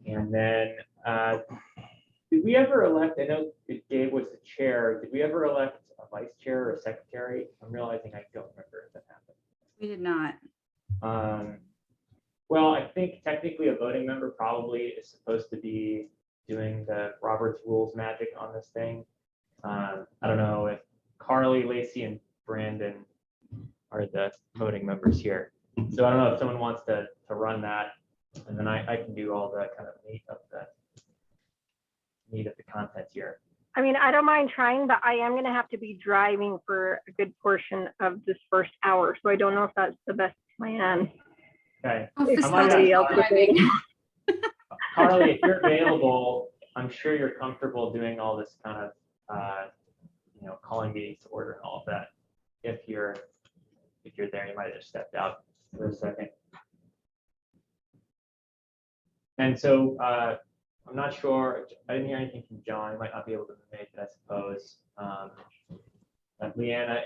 And then, did we ever elect, I know Gabe was the chair, did we ever elect a vice chair or a secretary? I'm realizing I don't remember if that happened. We did not. Well, I think technically a voting member probably is supposed to be doing the Robert's Rules magic on this thing. I don't know if Carly, Lacey, and Brandon are the voting members here. So I don't know if someone wants to run that, and then I can do all the kind of meat of the content here. I mean, I don't mind trying, but I am going to have to be driving for a good portion of this first hour. So I don't know if that's the best plan. Okay. If somebody else is waiting. Carly, if you're available, I'm sure you're comfortable doing all this kind of, calling meetings to order and all of that. If you're there, you might have just stepped out for a second. And so I'm not sure. I didn't hear anything from John. He might not be able to make it, I suppose. Leanna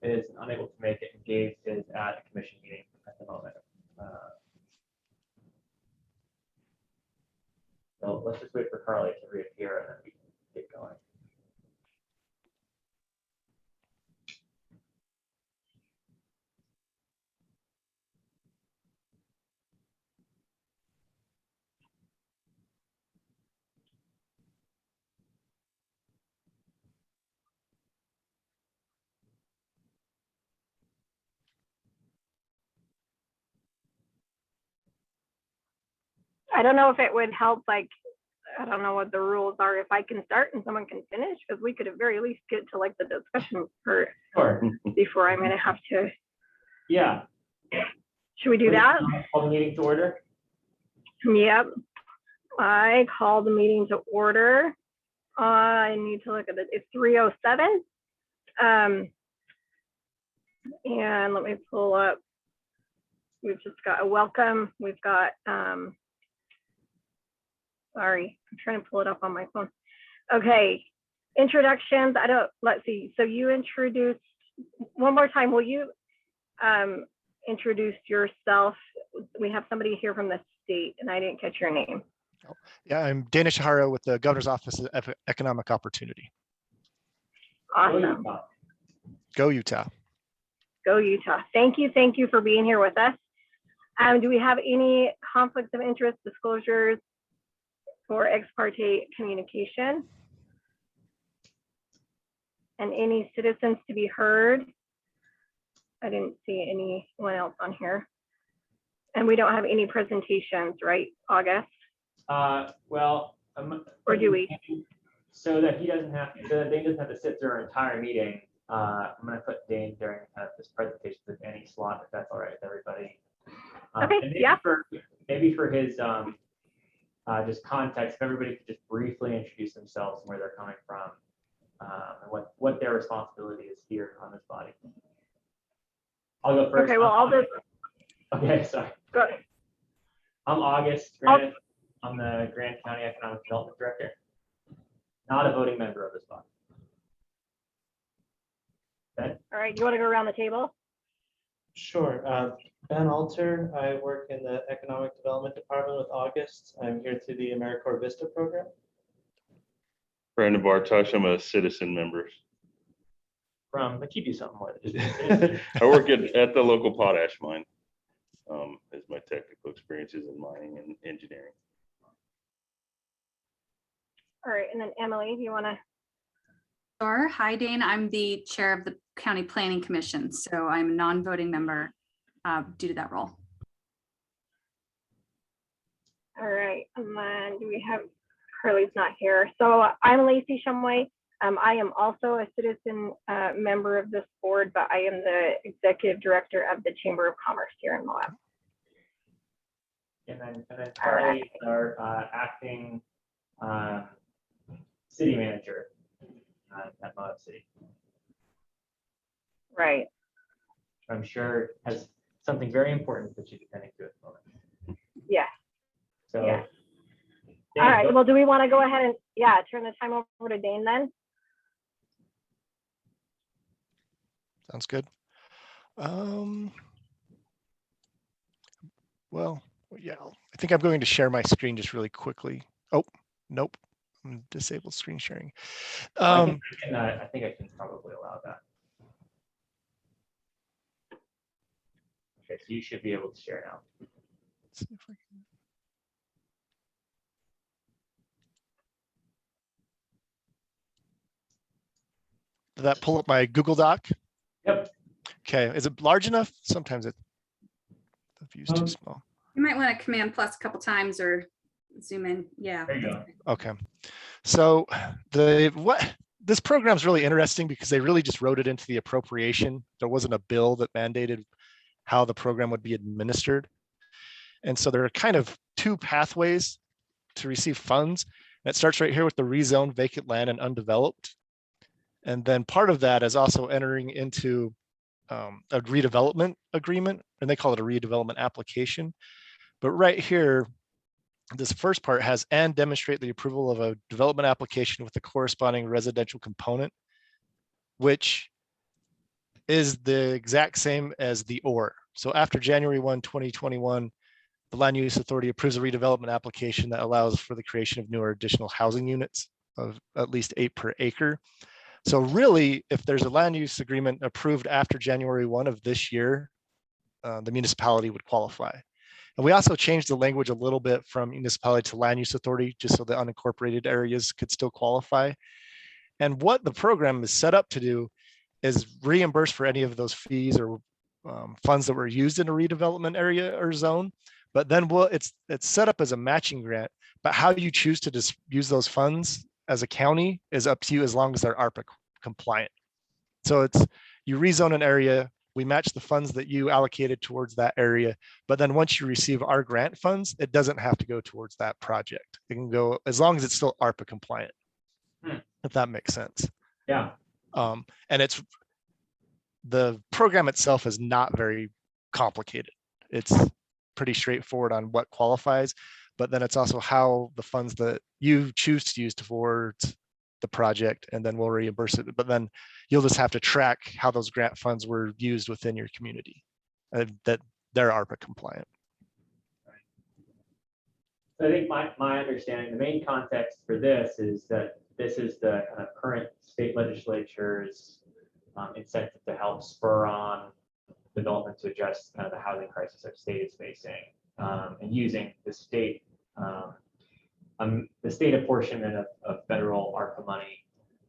is unable to make it, and Gabe is at a commission meeting at the moment. So let's just wait for Carly to reappear, and then we can get going. I don't know if it would help, like, I don't know what the rules are, if I can start and someone can finish, because we could at very least get to like the discussion part before I'm going to have to. Yeah. Should we do that? Call the meeting to order. Yep. I call the meeting to order. I need to look at it. It's 3:07. And let me pull up. We've just got a welcome. We've got, sorry, I'm trying to pull it up on my phone. Okay, introductions. Let's see. So you introduced, one more time, will you introduce yourself? We have somebody here from the state and I didn't catch your name. Yeah, I'm Dana Shahara with the Governor's Office of Economic Opportunity. Awesome. Go Utah. Go Utah. Thank you for being here with us. Do we have any conflicts of interest disclosures for ex parte communication? And any citizens to be heard? I didn't see anyone else on here. And we don't have any presentations, right, August? Well, or do we? So that he doesn't have, so that Dane doesn't have to sit through our entire meeting. I'm going to put Dane during this presentation with any slot, if that's all right with everybody. Okay, maybe yeah. Maybe for his just context, if everybody could just briefly introduce themselves and where they're coming from, and what their responsibility is here on this body. I'll go first. Okay, well, I'll just. Okay, sorry. Go ahead. I'm August Grant. I'm the Grand County Economic Development Director. Not a voting member of this body. Ben? All right, you want to go around the table? Sure. Ben Alter, I work in the Economic Development Department with August. I'm here through the AmeriCorps Vista program. Brandon Bartosh, I'm a citizen member. But you do something more than just I work at the local potash mine as my technical experiences in mining and engineering. All right, and then Emily, do you want to? Sure. Hi, Dane. I'm the chair of the County Planning Commission, so I'm a non-voting member due to that role. All right, and then do we have, Curly's not here. So I'm Lacey Shumway. I am also a citizen member of this board, but I am the executive director of the Chamber of Commerce here in Moab. And then Carly is our acting city manager at Moab City. Right. I'm sure has something very important that she's attending to at the moment. Yeah. So. Yeah. Dane, all right. Well, do we want to go ahead and turn the time over to Dane then? Sounds good. Well, yeah, I think I'm going to share my screen just really quickly. Oh, nope. Disable screen sharing. I think I can probably allow that. Okay, so you should be able to share now. Let's see if I can. Did that pull up my Google Doc? Yep. Okay, is it large enough? Sometimes the view's too small. You might want to Command plus a couple times or zoom in. Yeah. There you go. Okay, so this program is really interesting because they really just wrote it into the appropriation. There wasn't a bill that mandated how the program would be administered. And so there are kind of two pathways to receive funds. And it starts right here with the rezone vacant land and undeveloped. And then part of that is also entering into a redevelopment agreement, and they call it a redevelopment application. But right here, this first part has and demonstrate the approval of a development application with the corresponding residential component, which is the exact same as the or. So after January 1, 2021, the Land Use Authority approves a redevelopment application that allows for the creation of new or additional housing units of at least 8 per acre. So really, if there's a land use agreement approved after January 1 of this year, the municipality would qualify. And we also changed the language a little bit from municipality to land use authority, just so the unincorporated areas could still qualify. And what the program is set up to do is reimburse for any of those fees or funds that were used in a redevelopment area or zone. But then it's set up as a matching grant, but how you choose to just use those funds as a county is up to you as long as they're ARPA compliant. So it's, you rezone an area, we match the funds that you allocated towards that area, but then once you receive our grant funds, it doesn't have to go towards that project. It can go as long as it's still ARPA compliant, if that makes sense. Yeah. And it's, the program itself is not very complicated. It's pretty straightforward on what qualifies, but then it's also how the funds that you choose to use towards the project, and then we'll reimburse it. But then you'll just have to track how those grant funds were used within your community, that they're ARPA compliant. I think my understanding, the main context for this is that this is the kind of current state legislature's incentive to help spur on development to address kind of the housing crisis our state is facing, and using the state apportionment of federal ARPA money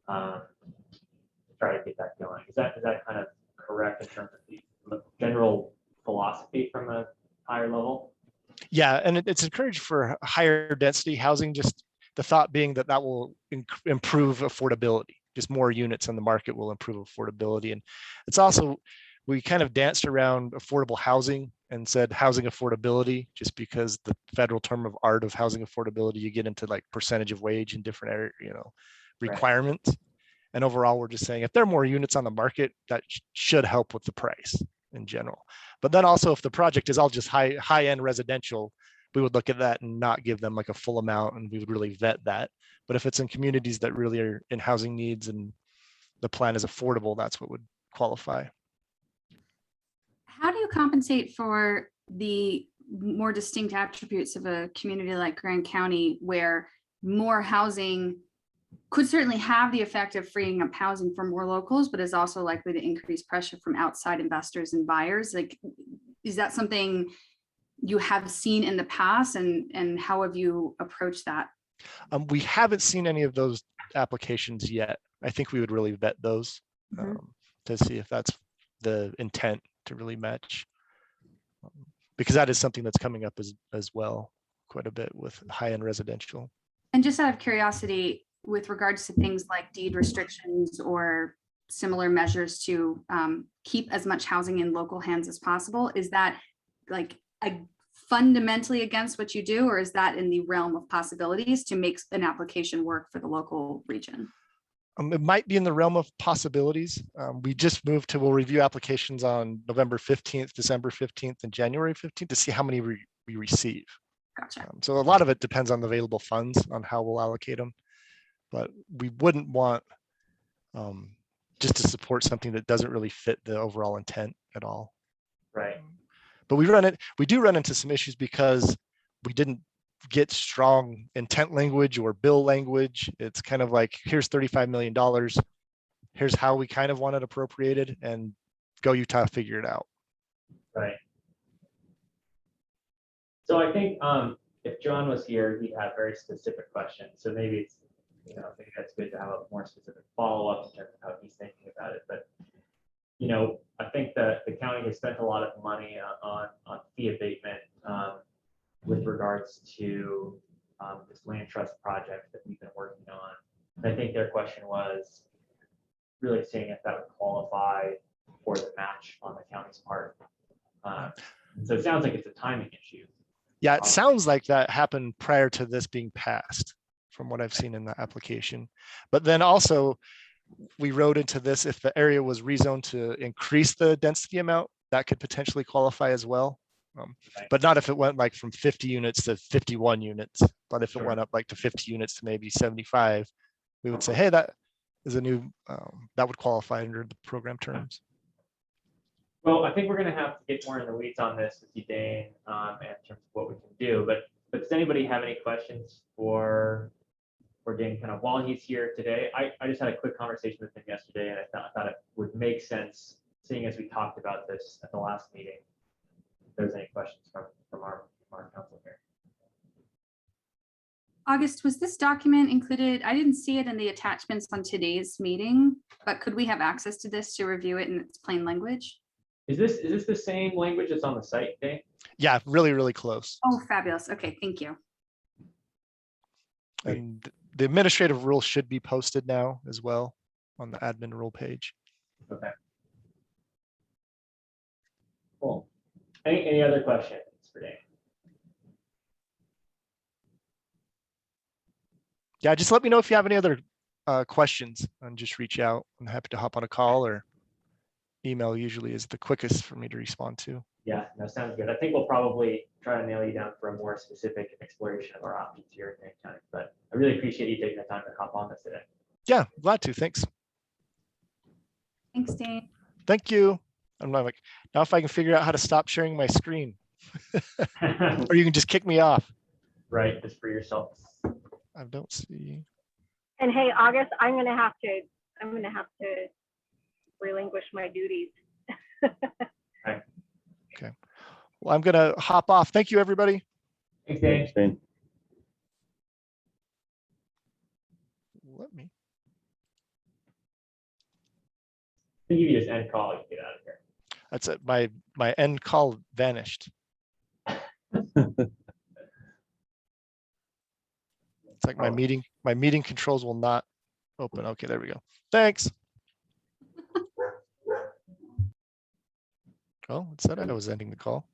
to try to get that going. Is that kind of correct in terms of the general philosophy from a higher level? Yeah, and it's encouraged for higher density housing, just the thought being that that will improve affordability. Just more units on the market will improve affordability. And it's also, we kind of danced around affordable housing and said housing affordability, just because the federal term of art of housing affordability, you get into like percentage of wage and different area, requirements. Right. And overall, we're just saying if there are more units on the market, that should help with the price in general. But then also if the project is all just high-end residential, we would look at that and not give them like a full amount, and we would really vet that. But if it's in communities that really are in housing needs and the plan is affordable, that's what would qualify. How do you compensate for the more distinct attributes of a community like Grand County, where more housing could certainly have the effect of freeing up housing for more locals, but is also likely to increase pressure from outside investors and buyers? Like, is that something you have seen in the past, and how have you approached that? We haven't seen any of those applications yet. I think we would really vet those to see if that's the intent to really match, because that is something that's coming up as well quite a bit with high-end residential. And just out of curiosity, with regards to things like deed restrictions or similar measures to keep as much housing in local hands as possible, is that like fundamentally against what you do, or is that in the realm of possibilities to make an application work for the local region? It might be in the realm of possibilities. We just moved to, we'll review applications on November 15th, December 15th, and January 15th to see how many we receive. Gotcha. So a lot of it depends on the available funds on how we'll allocate them. But we wouldn't want just to support something that doesn't really fit the overall intent at all. Right. But we do run into some issues because we didn't get strong intent language or bill language. It's kind of like, here's $35 million. Here's how we kind of want it appropriated, and go Utah, figure it out. Right. So I think if John was here, he'd have very specific questions. So maybe it's, you know, maybe that's good to have a more specific follow-up in terms of how he's thinking about it. But, you know, I think that the county has spent a lot of money on fee abatement with regards to this land trust project that we've been working on. And I think their question was really seeing if that would qualify for the match on the county's part. So it sounds like it's a timing issue. Yeah, it sounds like that happened prior to this being passed, from what I've seen in the application. But then also, we wrote into this, if the area was rezoned to increase the density amount, that could potentially qualify as well. But not if it went like from 50 units to 51 units. But if it went up like to 50 units to maybe 75, we would say, hey, that is a new, that would qualify under the program terms. Well, I think we're going to have to get more in the weeds on this with you, Dane, in terms of what we can do. But does anybody have any questions for Dane kind of while he's here today? I just had a quick conversation with him yesterday, and I thought it would make sense, seeing as we talked about this at the last meeting, if there's any questions from our council here. August, was this document included? I didn't see it in the attachments on today's meeting, but could we have access to this to review it in its plain language? Is this the same language that's on the site, Dane? Yeah, really, really close. Oh, fabulous. Okay, thank you. And the administrative rules should be posted now as well on the admin rule page. Okay. Cool. Any other questions for Dane? Yeah, just let me know if you have any other questions, and just reach out. I'm happy to hop on a call, or email usually is the quickest for me to respond to. Yeah, that sounds good. I think we'll probably try to nail you down for a more specific exploration of our options here in Dane County. But I really appreciate you taking the time to hop on this today. Yeah, glad to. Thanks. Thanks, Dane. Thank you. I'm not like, now if I can figure out how to stop sharing my screen, or you can just kick me off. Right, just for yourself. I don't see. And hey, August, I'm gonna have to relinquish my duties. Okay. Well, I'm gonna hop off. Thank you, everybody. Thanks, Dane. Thanks, Dane. Let me. I think you just end call, you can get out of here. That's it. My end call vanished. It's like my meeting controls will not open. Okay, there we go. Thanks. Oh, it said I was ending the call.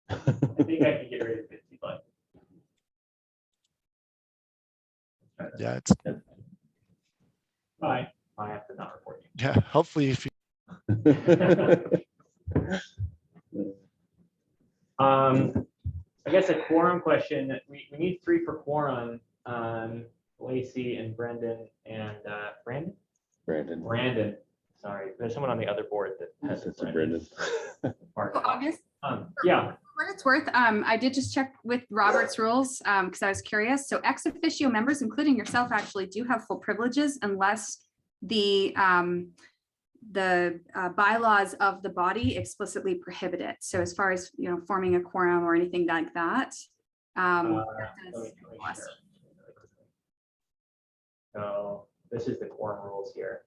I think I can get rid of 50 bucks. Yeah, it's Bye. I have to not report you. yeah. Hopefully, if you I guess a quorum question. We need 3 for quorum. Lacey and Brendan and Brandon. Sorry, there's someone on the other board that has It's a Brendan. So August, Yeah. for what it's worth, I did just check with Robert's rules because I was curious. So ex officio members, including yourself, actually do have full privileges unless the bylaws of the body explicitly prohibit it. So as far as, you know, forming a quorum or anything like that. That does plus. So this is the quorum rules here.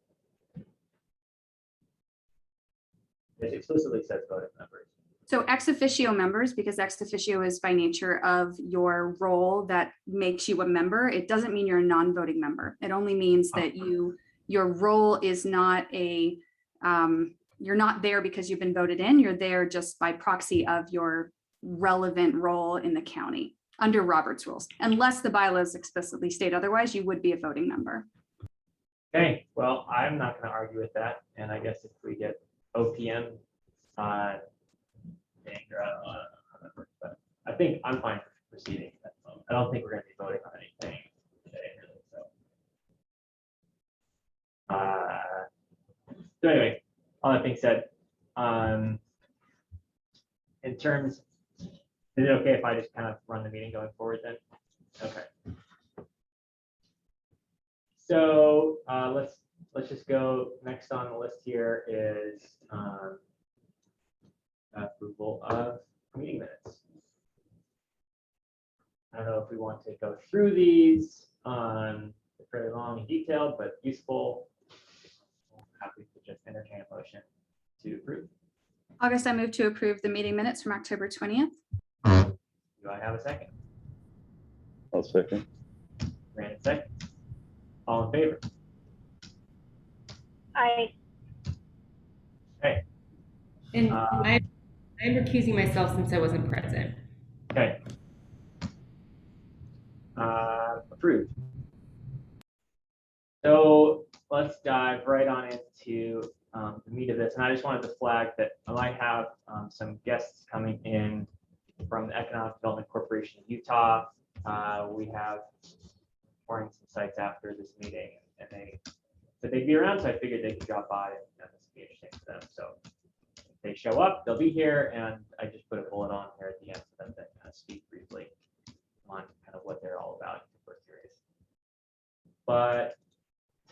It explicitly says voting members. So ex officio members, because ex officio is by nature of your role that makes you a member. It doesn't mean you're a non-voting member. It only means that your role is not a, you're not there because you've been voted in. You're there just by proxy of your relevant role in the county under Robert's rules. Unless the bylaws explicitly state otherwise, you would be a voting member. Okay, well, I'm not going to argue with that. And I guess if we get OPM, I think I'm fine for proceeding. I don't think we're going to be voting on anything today, really. So anyway, all that being said, in terms Is it okay if I just kind of run the meeting going forward then? Okay. So let's just go, next on the list here is approval of meeting minutes. I don't know if we want to go through these fairly long and detailed, but useful. I'm happy to just entertain a motion to approve. August, I move to approve the meeting minutes from October 20th. Do I have a second? I'll second. Brandon second. All in favor? I, Okay. And I'm recusing myself since I wasn't present. Okay. Approved. So let's dive right on into the meat of this. And I just wanted to flag that I might have some guests coming in from the Economic Development Corporation of Utah. We have touring some sites after this meeting, and they said they'd be around, so I figured they could drop by, and this would be interesting for them. So if they show up, they'll be here, and I just put a bullet on here at the end for them to kind of speak briefly on kind of what they're all about if we're curious. But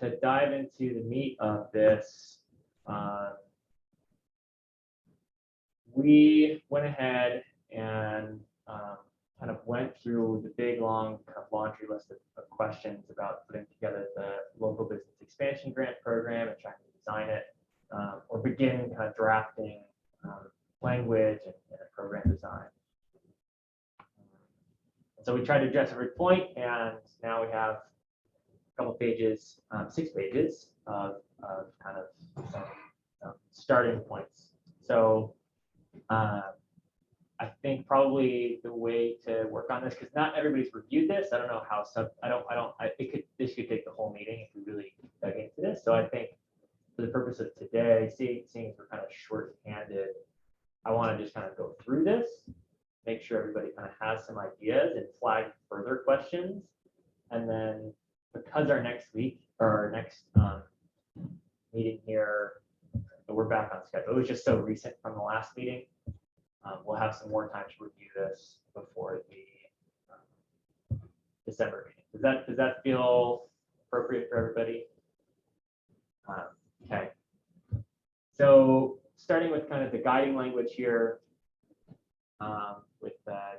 to dive into the meat of this, we went ahead and kind of went through the big long kind of laundry list of questions about putting together the local business expansion grant program and trying to design it or begin kind of drafting language and a program design. So we tried to address every point, and now we have a couple pages, 6 pages of kind of some starting points. So I think probably the way to work on this, because not everybody's reviewed this. I don't know how this could take the whole meeting if we really dug into this. So I think for the purpose of today, seeing as we're kind of short-handed, I want to just kind of go through this, make sure everybody kind of has some ideas and flag further questions. And then because our next week or our next meeting here, we're back on schedule. It was just so recent from the last meeting. We'll have some more time to review this before the December meeting. Does that feel appropriate for everybody? Okay. So starting with kind of the guiding language here, with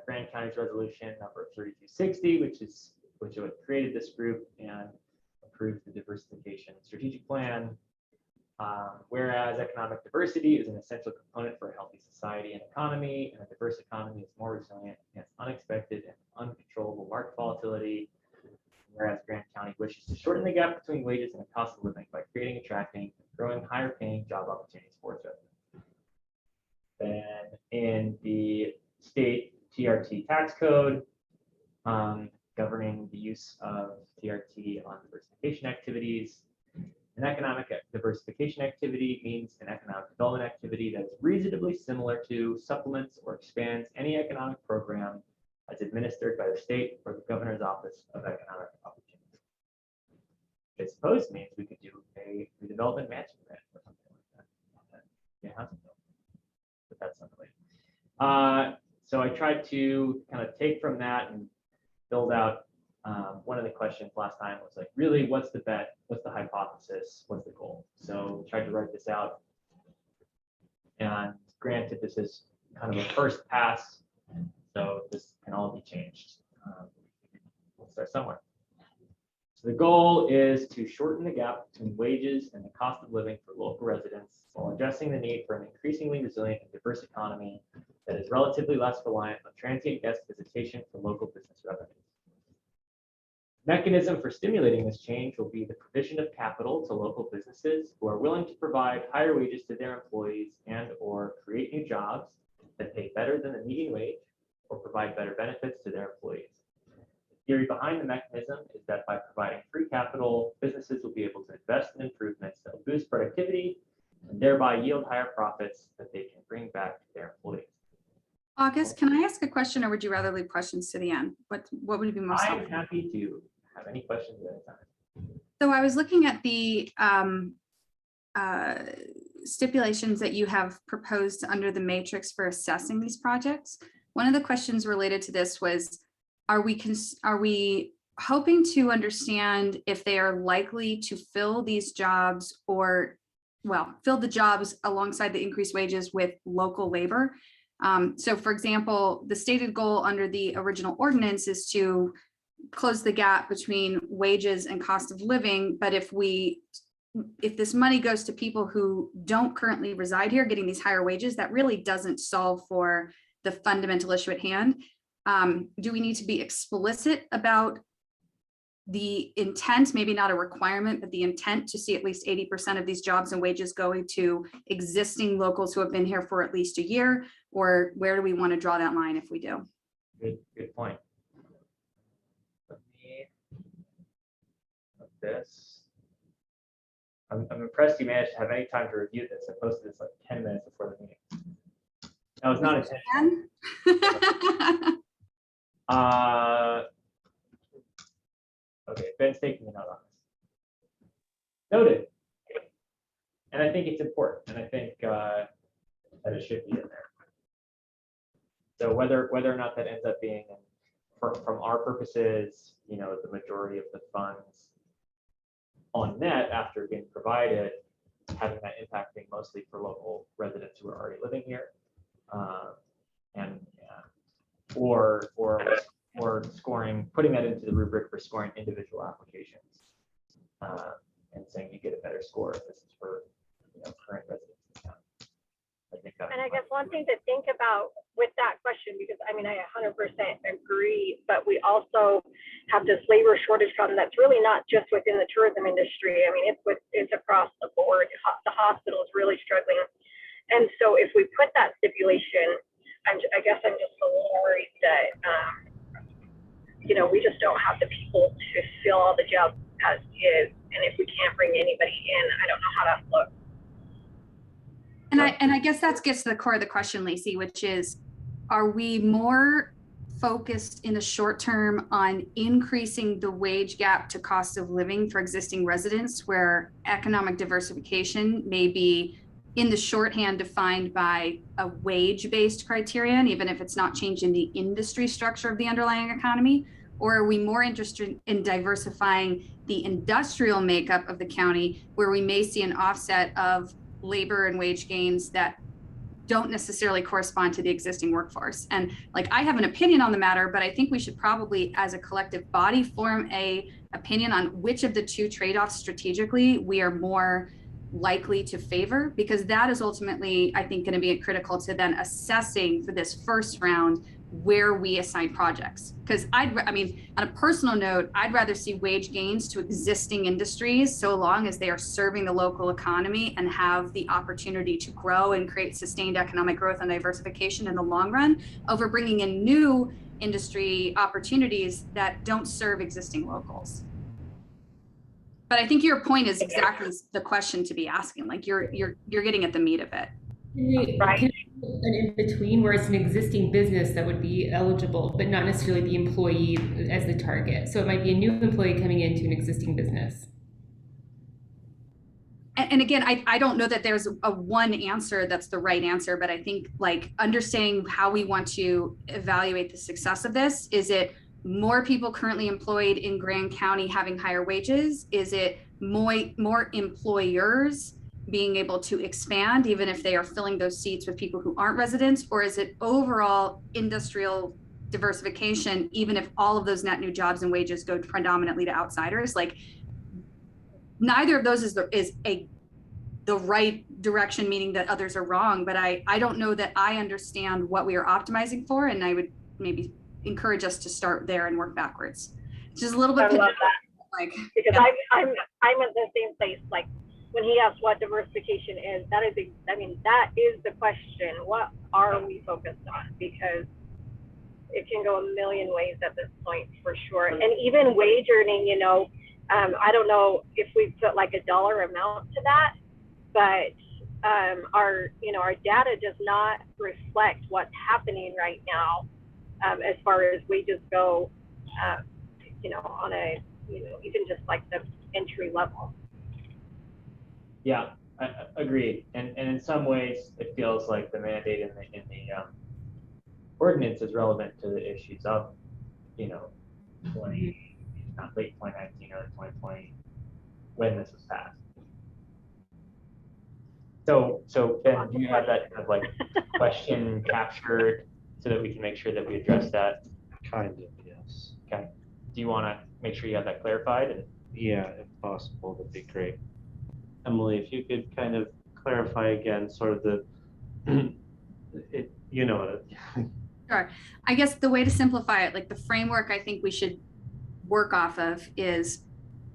Grand County's resolution number 3260, which created this group and approved the diversification strategic plan. Whereas economic diversity is an essential component for a healthy society and economy, and a diverse economy is more resilient against unexpected and uncontrollable market volatility. Whereas Grand County wishes to shorten the gap between wages and the cost of living by creating, attracting, and growing higher paying job opportunities for its residents. Then in the state TRT tax code, governing the use of TRT on diversification activities. An economic diversification activity means an economic development activity that is reasonably similar to, supplements, or expands any economic program as administered by the state or the governor's office of economic opportunity. I suppose means we could do a redevelopment matching grant or something like that. Yeah, but that's something. So I tried to kind of take from that and build out. One of the questions last time was like, really, what's the bet? What's the hypothesis? What's the goal? So tried to write this out. And granted, this is kind of a first pass, so this can all be changed. We'll start somewhere. So the goal is to shorten the gap between wages and the cost of living for local residents while addressing the need for an increasingly resilient and diverse economy that is relatively less reliant on transient guest visitation for local business revenues. Mechanism for stimulating this change will be the provision of capital to local businesses who are willing to provide higher wages to their employees and or create new jobs that pay better than the median wage or provide better benefits to their employees. The theory behind the mechanism is that by providing free capital, businesses will be able to invest in improvements that will boost productivity and thereby yield higher profits that they can bring back to their employees. August, can I ask a question, or would you rather leave questions to the end? What would be most I'm helpful? happy to have any questions at any time. So I was looking at the stipulations that you have proposed under the matrix for assessing these projects. One of the questions related to this was, are we hoping to understand if they are likely to fill these jobs or, well, fill the jobs alongside the increased wages with local labor? So for example, the stated goal under the original ordinance is to close the gap between wages and cost of living. But if this money goes to people who don't currently reside here, getting these higher wages, that really doesn't solve for the fundamental issue at hand. Do we need to be explicit about the intent, maybe not a requirement, but the intent to see at least 80% of these jobs and wages going to existing locals who have been here for at least a year? Or where do we want to draw that line if we do? Good point. Let me put this. I'm impressed you managed to have any time to review this. I posted this like 10 minutes before the meeting. That was not intentional. Okay, Ben's taking a note on this. Noted. And I think it's important, and I think that it should be in there. So whether or not that ends up being, from our purposes, the majority of the funds on net after being provided, having that impacting mostly for local residents who are already living here, or scoring, putting that into the rubric for scoring individual applications, and saying you get a better score if this is for current residents in town. I think that. And I guess one thing to think about with that question, because I 100% agree, but we also have this labor shortage problem that's really not just within the tourism industry. It's across the board. The hospital is really struggling. And so if we put that stipulation, I guess I'm just a little worried that, we just don't have the people to fill all the jobs as is. And if we can't bring anybody in, I don't know how that looks. And I guess that gets to the core of the question, Lacey, which is, are we more focused in the short term on increasing the wage gap to cost of living for existing residents, where economic diversification may be in the shorthand defined by a wage-based criterion, even if it's not changing the industry structure of the underlying economy? Or are we more interested in diversifying the industrial makeup of the county, where we may see an offset of labor and wage gains that don't necessarily correspond to the existing workforce? And I have an opinion on the matter, but I think we should probably, as a collective body, form a opinion on which of the two trade-offs strategically we are more likely to favor, because that is ultimately, I think, going to be critical to then assessing for this first round where we assign projects. Because on a personal note, I'd rather see wage gains to existing industries so long as they are serving the local economy and have the opportunity to grow and create sustained economic growth and diversification in the long run, over bringing in new industry opportunities that don't serve existing locals. But I think your point is exactly the question to be asking. You're getting at the meat of it. Right. Can an in-between where it's an existing business that would be eligible, but not necessarily the employee as the target. So it might be a new employee coming into an existing business. And again, I don't know that there's a one answer that's the right answer, but I think understanding how we want to evaluate the success of this. Is it more people currently employed in Grand County having higher wages? Is it more employers being able to expand, even if they are filling those seats with people who aren't residents? Or is it overall industrial diversification, even if all of those net new jobs and wages go predominantly to outsiders? Neither of those is the right direction, meaning that others are wrong. But I don't know that I understand what we are optimizing for, and I would maybe encourage us to start there and work backwards. It's just a little bit. I love that. Because yeah. I'm at the same place. When he asked what diversification is, that is the question. What are we focused on? Because it can go a million ways at this point, for sure. And even wage earning, I don't know if we put a dollar amount to that, but our data does not reflect what's happening right now as far as wages go, on a, even just the entry level. Yeah, I agreed. And in some ways, it feels like the mandate in the ordinance is relevant to the issues of, 20, not late 2019 or 2020, when this was passed. So Ben, do you have that kind of like question captured so that we can make sure that we address that? Kind of, yes. Okay. Do you want to make sure you have that clarified? Yeah, if possible, that'd be great. Emily, if you could kind of clarify again, sort of the, Sure. I guess the way to simplify it, like the framework I think we should work off of is,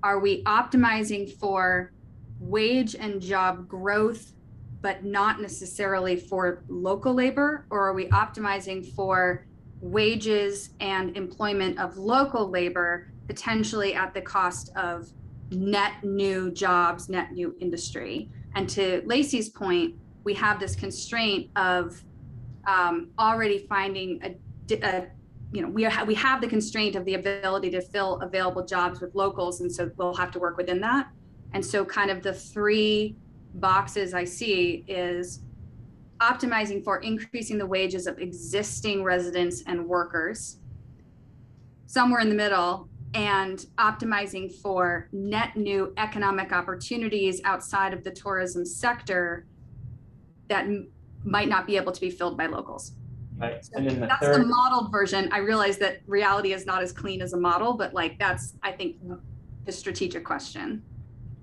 are we optimizing for wage and job growth, but not necessarily for local labor? Or are we optimizing for wages and employment of local labor, potentially at the cost of net new jobs, net new industry? And to Lacey's point, we have this constraint of already finding we have the constraint of the ability to fill available jobs with locals, and so we'll have to work within that. And so kind of the three boxes I see is optimizing for increasing the wages of existing residents and workers, somewhere in the middle, and optimizing for net new economic opportunities outside of the tourism sector that might not be able to be filled by locals. Right. So And then that's the modeled version. I realize that reality is not as clean as a model, but like that's, I think, the strategic question.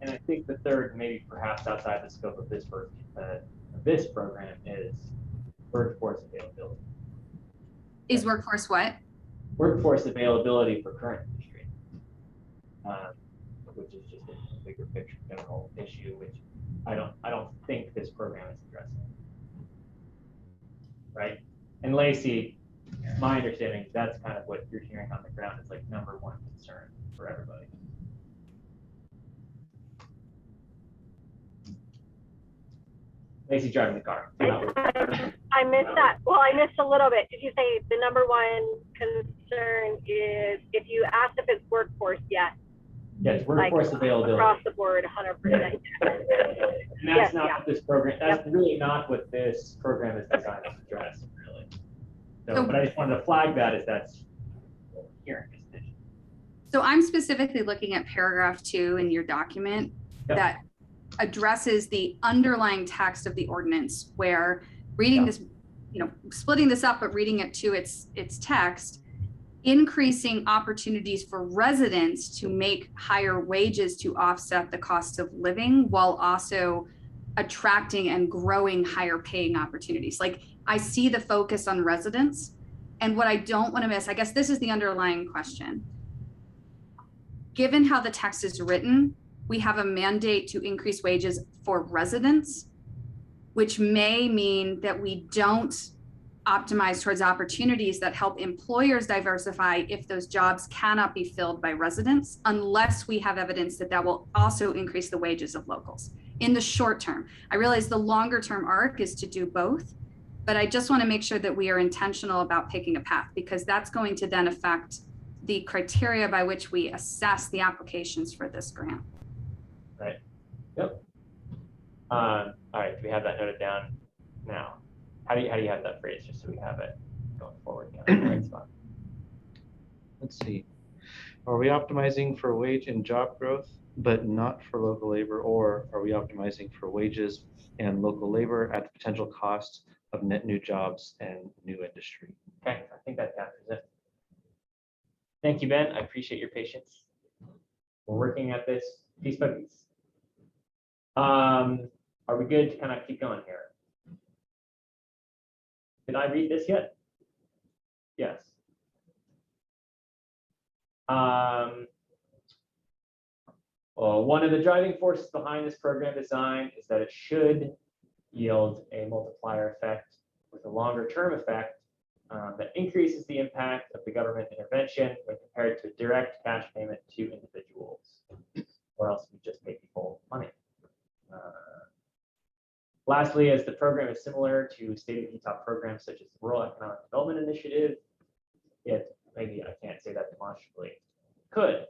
And I think the third, maybe perhaps outside the scope of this program, is workforce availability. Is workforce what? Workforce availability for current industry, which is just a bigger picture general issue, which I don't think this program is addressing. Right? And Lacey, my understanding is that's kind of what you're hearing on the ground is like number one concern for everybody. Lacey driving the car. I missed that. Well, I missed a little bit. Did you say the number one concern is, if you asked if it's workforce, yes. Yes, workforce availability. Across the board, 100%. And that's not what this program, that's really not what this program is designed to address, really. So, but I just wanted to flag that as that's what we're hearing. So I'm specifically looking at paragraph 2 in your document that addresses the underlying text of the ordinance, where reading this, splitting this up, but reading it to its text, increasing opportunities for residents to make higher wages to offset the cost of living, while also attracting and growing higher paying opportunities. Like, I see the focus on residents, and what I don't want to miss, I guess this is the underlying question. Given how the text is written, we have a mandate to increase wages for residents, which may mean that we don't optimize towards opportunities that help employers diversify if those jobs cannot be filled by residents, unless we have evidence that that will also increase the wages of locals in the short term. I realize the longer term arc is to do both, but I just want to make sure that we are intentional about picking a path, because that's going to then affect the criteria by which we assess the applications for this grant. Right. Yep. All right. Do we have that noted down now? How do you have that phrase, just so we have it going forward? Kind of right spot. Let's see. Are we optimizing for wage and job growth, but not for local labor, or are we optimizing for wages and local labor at the potential cost of net new jobs and new industry? Okay, I think that captures it. Thank you, Ben. I appreciate your patience. We're working at this piece by piece. Are we good to kind of keep going here? Did I read this yet? Yes. Well, one of the driving forces behind this program design is that it should yield a multiplier effect with a longer term effect that increases the impact of the government intervention when compared to direct cash payment to individuals, or else we just pay people money. Lastly, as the program is similar to state of Utah programs such as the Rural Economic Development Initiative, maybe I can't say that demonstrably, could.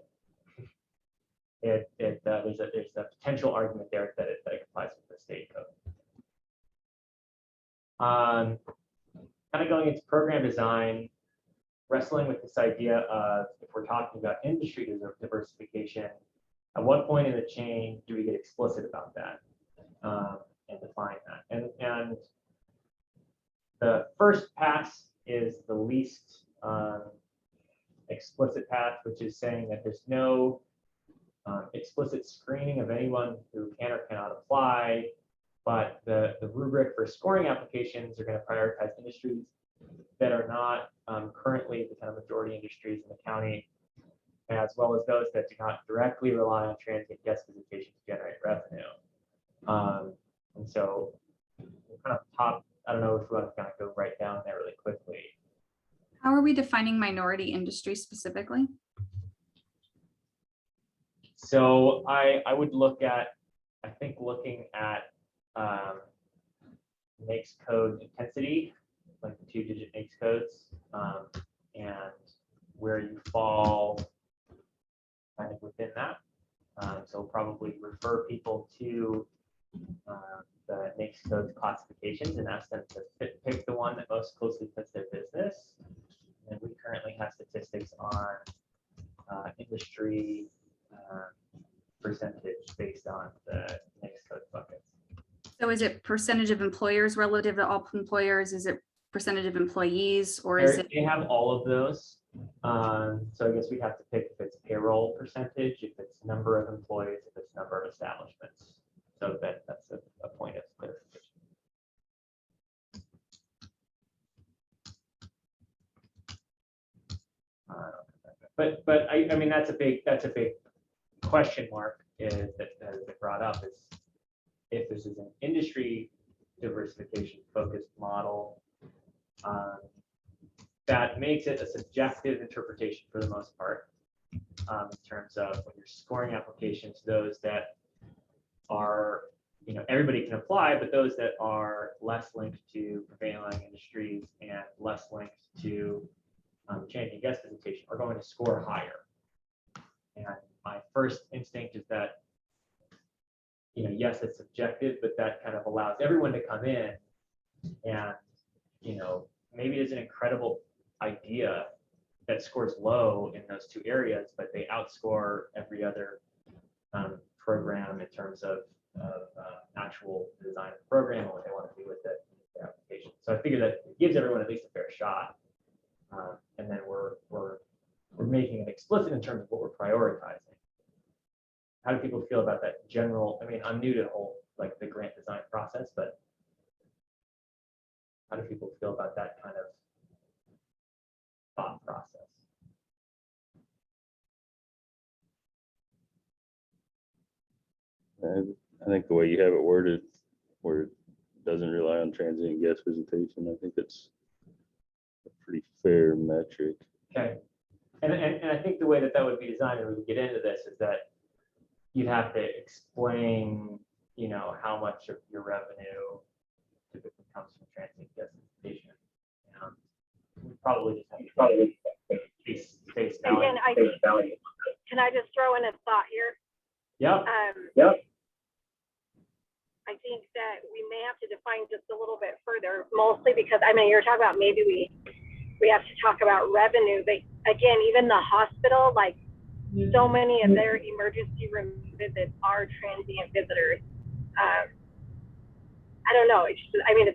There's a potential argument there that it complies with the state code. kind of going into program design, wrestling with this idea of, if we're talking about industry diversification, at what point in the chain do we get explicit about that and define that? And the first pass is the least explicit path, which is saying that there's no explicit screening of anyone who can or cannot apply, but the rubric for scoring applications are going to prioritize industries that are not currently the kind of majority industries in the county, as well as those that do not directly rely on transient guest visitation to generate revenue. And so kind of top, I don't know if we want to kind of go right down there really quickly. How are we defining minority industry specifically? So I would look at, I think looking at NAICS code intensity, like the 2-digit NAICS codes, and where you fall kind of within that. So probably refer people to the NAICS codes classifications and ask them to pick the one that most closely fits their business. And we currently have statistics on industry percentage based on the NAICS code buckets. So is it percentage of employers relative to all employers? Is it percentage of employees, or is it? They have all of those. So I guess we'd have to pick if it's payroll percentage, if it's number of employees, if it's number of establishments. So that's a point of clarification. But I mean that's a big question mark is that has been brought up, is if this is an industry diversification focused model, that makes it a subjective interpretation for the most part, in terms of when you're scoring applications, those that are, you know, everybody can apply, but those that are less linked to prevailing industries and less linked to changing guest visitation are going to score higher. And my first instinct is that, you know, yes, it's subjective, but that kind of allows everyone to come in and, you know, maybe there's an incredible idea that scores low in those two areas, but they outscore every other program in terms of actual design of the program and what they want to do with it, the application. So I figure that it gives everyone at least a fair shot. And then we're making it explicit in terms of what we're prioritizing. How do people feel about that general? I mean, I'm new to the whole, like, the grant design process, but how do people feel about that kind of thought process? I think the way you have it worded, where it doesn't rely on transient guest visitation, I think it's a pretty fair metric. Okay. And I think the way that would be designed, and we would get into this, is that you'd have to explain, you know, how much of your revenue typically comes from transient guest visitation. We probably just have to face value. Can I just throw in a thought here? Yep. Yep. I think that we may have to define just a little bit further, mostly because, I mean, you're talking about maybe we have to talk about revenue, but again, even the hospital, like, so many of their emergency room visits are transient visitors. I don't know. It's just, I mean,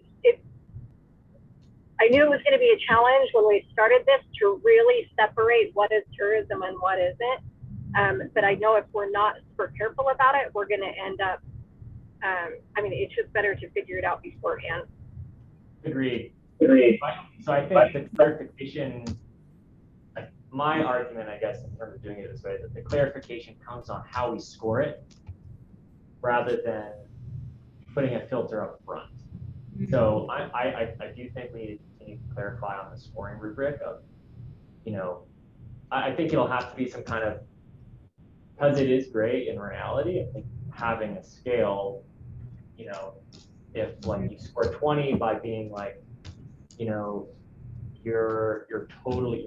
I knew it was going to be a challenge when we started this to really separate what is tourism and what isn't. But I know if we're not super careful about it, we're going to end up, I mean, it's just better to figure it out beforehand. Agreed. So I think the clarification, my argument, I guess, in terms of doing it this way, that the clarification comes on how we score it rather than putting a filter up front. So I do think we need to continue to clarify on the scoring rubric of, you know, I think it'll have to be some kind of, because it is great in reality, I think having a scale, you know, if like you score 20 by being like, you know, you're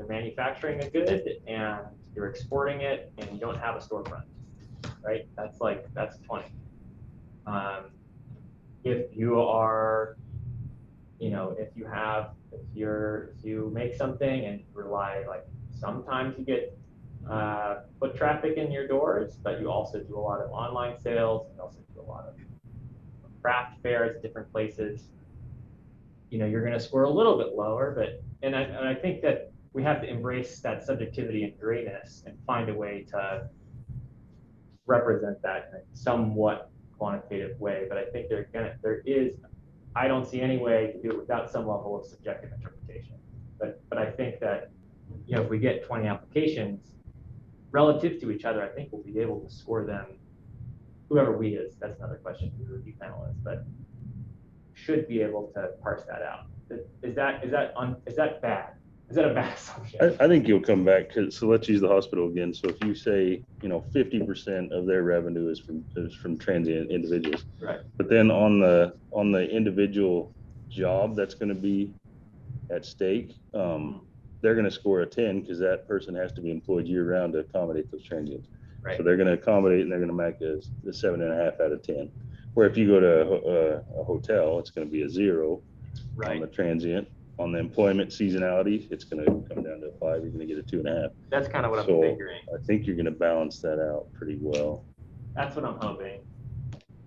manufacturing a good and you're exporting it and you don't have a storefront, right? That's 20. If you are you know, if you make something and rely, like, sometimes you get foot traffic in your doors, but you also do a lot of online sales, and also do a lot of craft fairs at different places, you know, you're going to score a little bit lower. But I think that we have to embrace that subjectivity and grayness and find a way to represent that in a somewhat quantitative way. But I think I don't see any way to do it without some level of subjective interpretation. But I think that, you know, if we get 20 applications relative to each other, I think we'll be able to score them, whoever we is. That's another question for the review panel is, but should be able to parse that out. Is that bad? Is that a bad assumption? I think you'll come back to, so let's use the hospital again. So if you say, you know, 50% of their revenue is from transient individuals. Right. But then on the individual job that's going to be at stake, they're going to score a 10 because that person has to be employed year round to accommodate those transients. Right. So they're going to accommodate and they're going to make a 7.5 out of 10. Where if you go to a hotel, it's going to be a 0 on the transient. On the employment seasonality, it's going to come down to a 5. You're going to get a 2.5. That's kind of what I'm figuring. I think you're going to balance that out pretty well. That's what I'm hoping,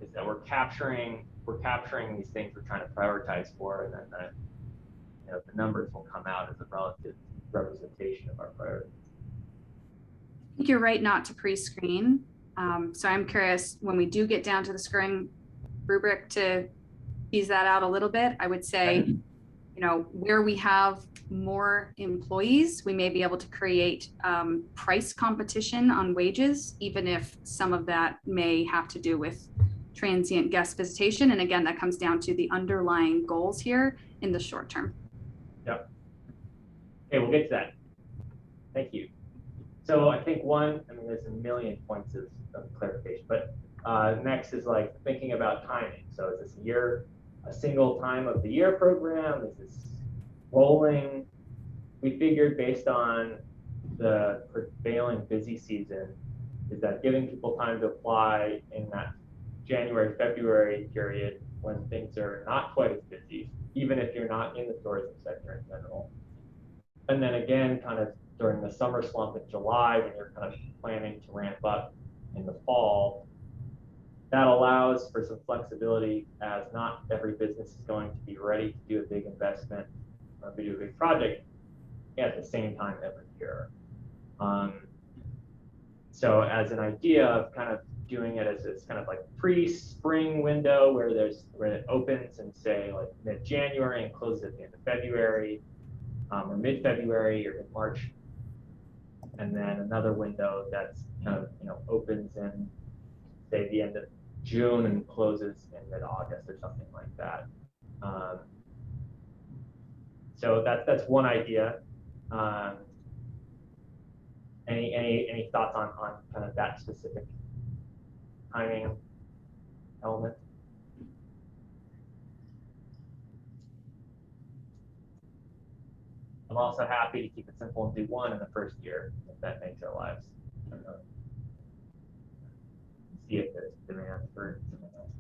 is that we're capturing these things we're trying to prioritize for, and then the numbers will come out as a relative representation of our priorities. I think you're right not to pre-screen. So I'm curious, when we do get down to the scoring rubric, to tease that out a little bit. I would say, you know, where we have more employees, we may be able to create price competition on wages, even if some of that may have to do with transient guest visitation. And again, that comes down to the underlying goals here in the short term. Yep. Okay, we'll get to that. Thank you. So I think there's a million points of clarification, but next is like thinking about timing. So is this a single time of the year program? Is this rolling? We figured, based on the prevailing busy season, is that giving people time to apply in that January, February period when things are not quite as busy, even if you're not in the tourism sector in general. And then again, kind of during the summer slump in July, when you're kind of planning to ramp up in the fall, that allows for some flexibility, as not every business is going to be ready to do a big investment or to do a big project at the same time every year. So as an idea of kind of doing it as this kind of like pre-spring window where it opens and say like mid-January and closes at the end of February, or mid-February or mid-March, and then another window that's kind of, you know, opens in, say, the end of June and closes in mid-August or something like that. So that's one idea. Any thoughts on kind of that specific timing element? I'm also happy to keep it simple and do one in the first year, if that makes our lives, see if there's demand for something else.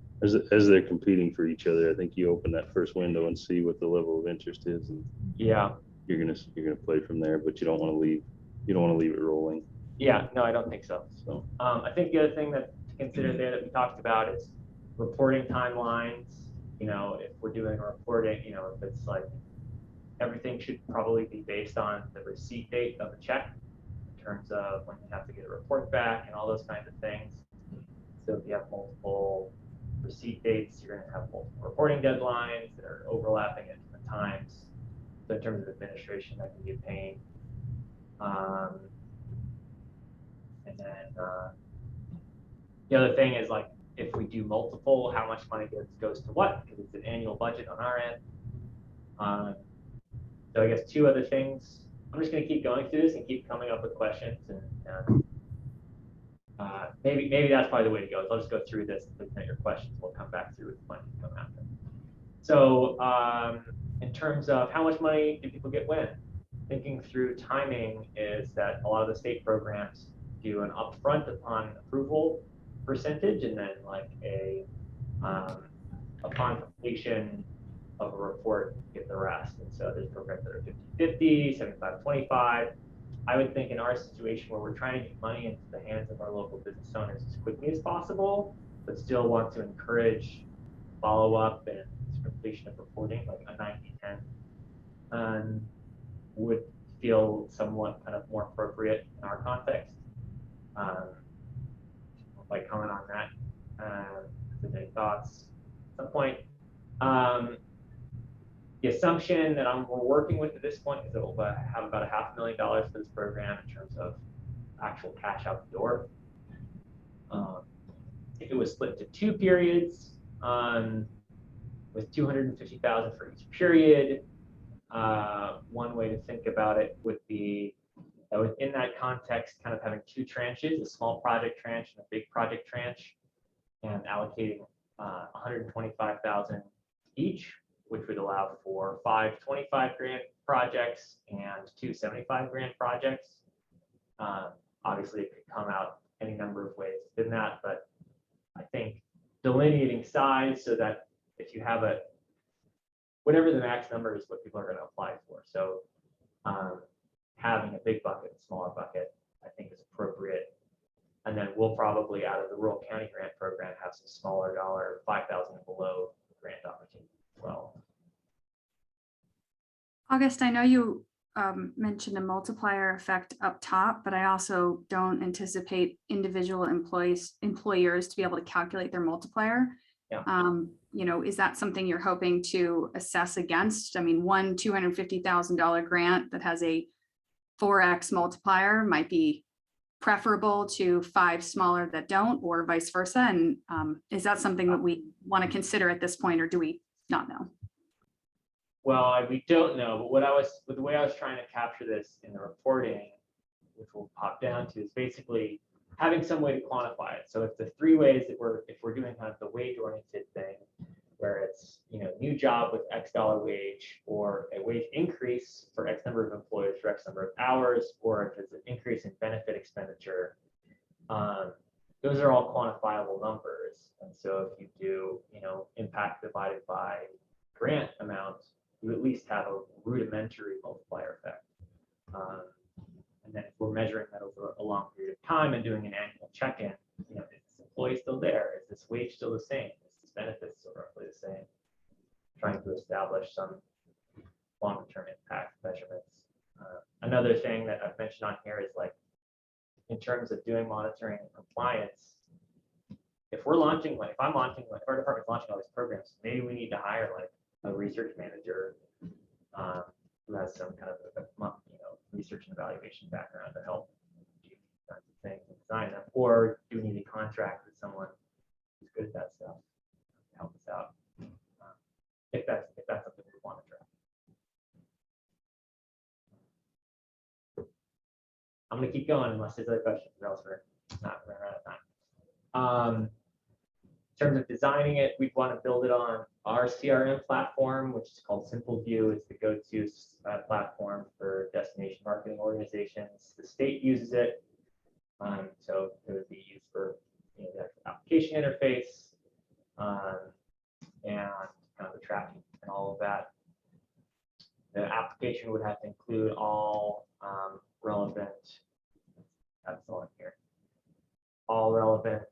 As they're competing for each other, I think you open that first window and see what the level of interest is, and yeah, you're gonna play from there. But you don't want to leave it rolling. Yeah, no, I don't think so. So I think the other thing to consider there that we talked about is reporting timelines. You know, if we're doing a reporting, you know, if it's like everything should probably be based on the receipt date of a check in terms of when you have to get a report back and all those kinds of things. So if you have multiple receipt dates, you're going to have multiple reporting deadlines that are overlapping at different times. So in terms of administration, that can be a pain. And then the other thing is, like, if we do multiple, how much money goes to what? Because it's an annual budget on our end. So I guess two other things. I'm just going to keep going through this and keep coming up with questions, and maybe that's probably the way to go. I'll just go through this and looking at your questions. We'll come back through with money to come after. So in terms of how much money do people get when? Thinking through timing is that a lot of the state programs do an upfront upon approval percentage, and then like a upon completion of a report get the rest. And so there's programs that are 50-50, 75-25. I would think in our situation where we're trying to get money into the hands of our local business owners as quickly as possible, but still want to encourage follow-up and completion of reporting, like a 90-10, would feel somewhat kind of more appropriate in our context. Like comment on that. If there's any thoughts at some point. The assumption that we're working with at this point is that we'll have about $500,000 for this program in terms of actual cash out the door. If it was split to 2 periods, with $250,000 for each period, one way to think about it would be that within that context, kind of having 2 tranches, a small project tranche and a big project tranche, and allocating $125,000 each, which would allow for 5 $25,000 projects and 2 $75,000 projects. Obviously, it could come out any number of ways within that, but I think delineating size so that if you have whatever the max number is, what people are going to apply for. So having a big bucket, a smaller bucket, I think is appropriate. And then we'll probably, out of the rural county grant program, have some smaller dollar, 5,000 and below grant opportunities as well. August, I know you mentioned a multiplier effect up top, but I also don't anticipate individual employers to be able to calculate their multiplier. Yeah. Is that something you're hoping to assess against? I mean, one $250,000 grant that has a 4x multiplier might be preferable to 5 smaller that don't, or vice versa. And is that something that we want to consider at this point, or do we not know? Well, we don't know, but the way I was trying to capture this in the reporting, which we'll pop down to, is basically having some way to quantify it. So if the 3 ways that if we're doing kind of the wage-oriented thing, where it's new job with X dollar wage, or a wage increase for X number of employees for X number of hours, or if it's an increase in benefit expenditure, those are all quantifiable numbers. And so if you do impact divided by grant amount, you at least have a rudimentary multiplier effect. And then if we're measuring that over a long period of time and doing an annual check-in, is this employee still there? Is this wage still the same? Is this benefits still roughly the same? Trying to establish some longer-term impact measurements. Another thing that I've mentioned on here is, like, in terms of doing monitoring and compliance, if we're launching, if our department's launching all these programs, maybe we need to hire like a research manager who has some kind of research and evaluation background to help do these kinds of things and design them, or do we need to contract with someone who's good at that stuff to help us out? If that's something we want to try. I'm going to keep going unless there's other questions, or else we're not running out of time. In terms of designing it, we'd want to build it on our CRM platform, which is called Simple View. It's the go-to platform for destination marketing organizations. The state uses it, so it would be used for the application interface and kind of the tracking and all of that. The application would have to include all relevant. That's on here. All relevant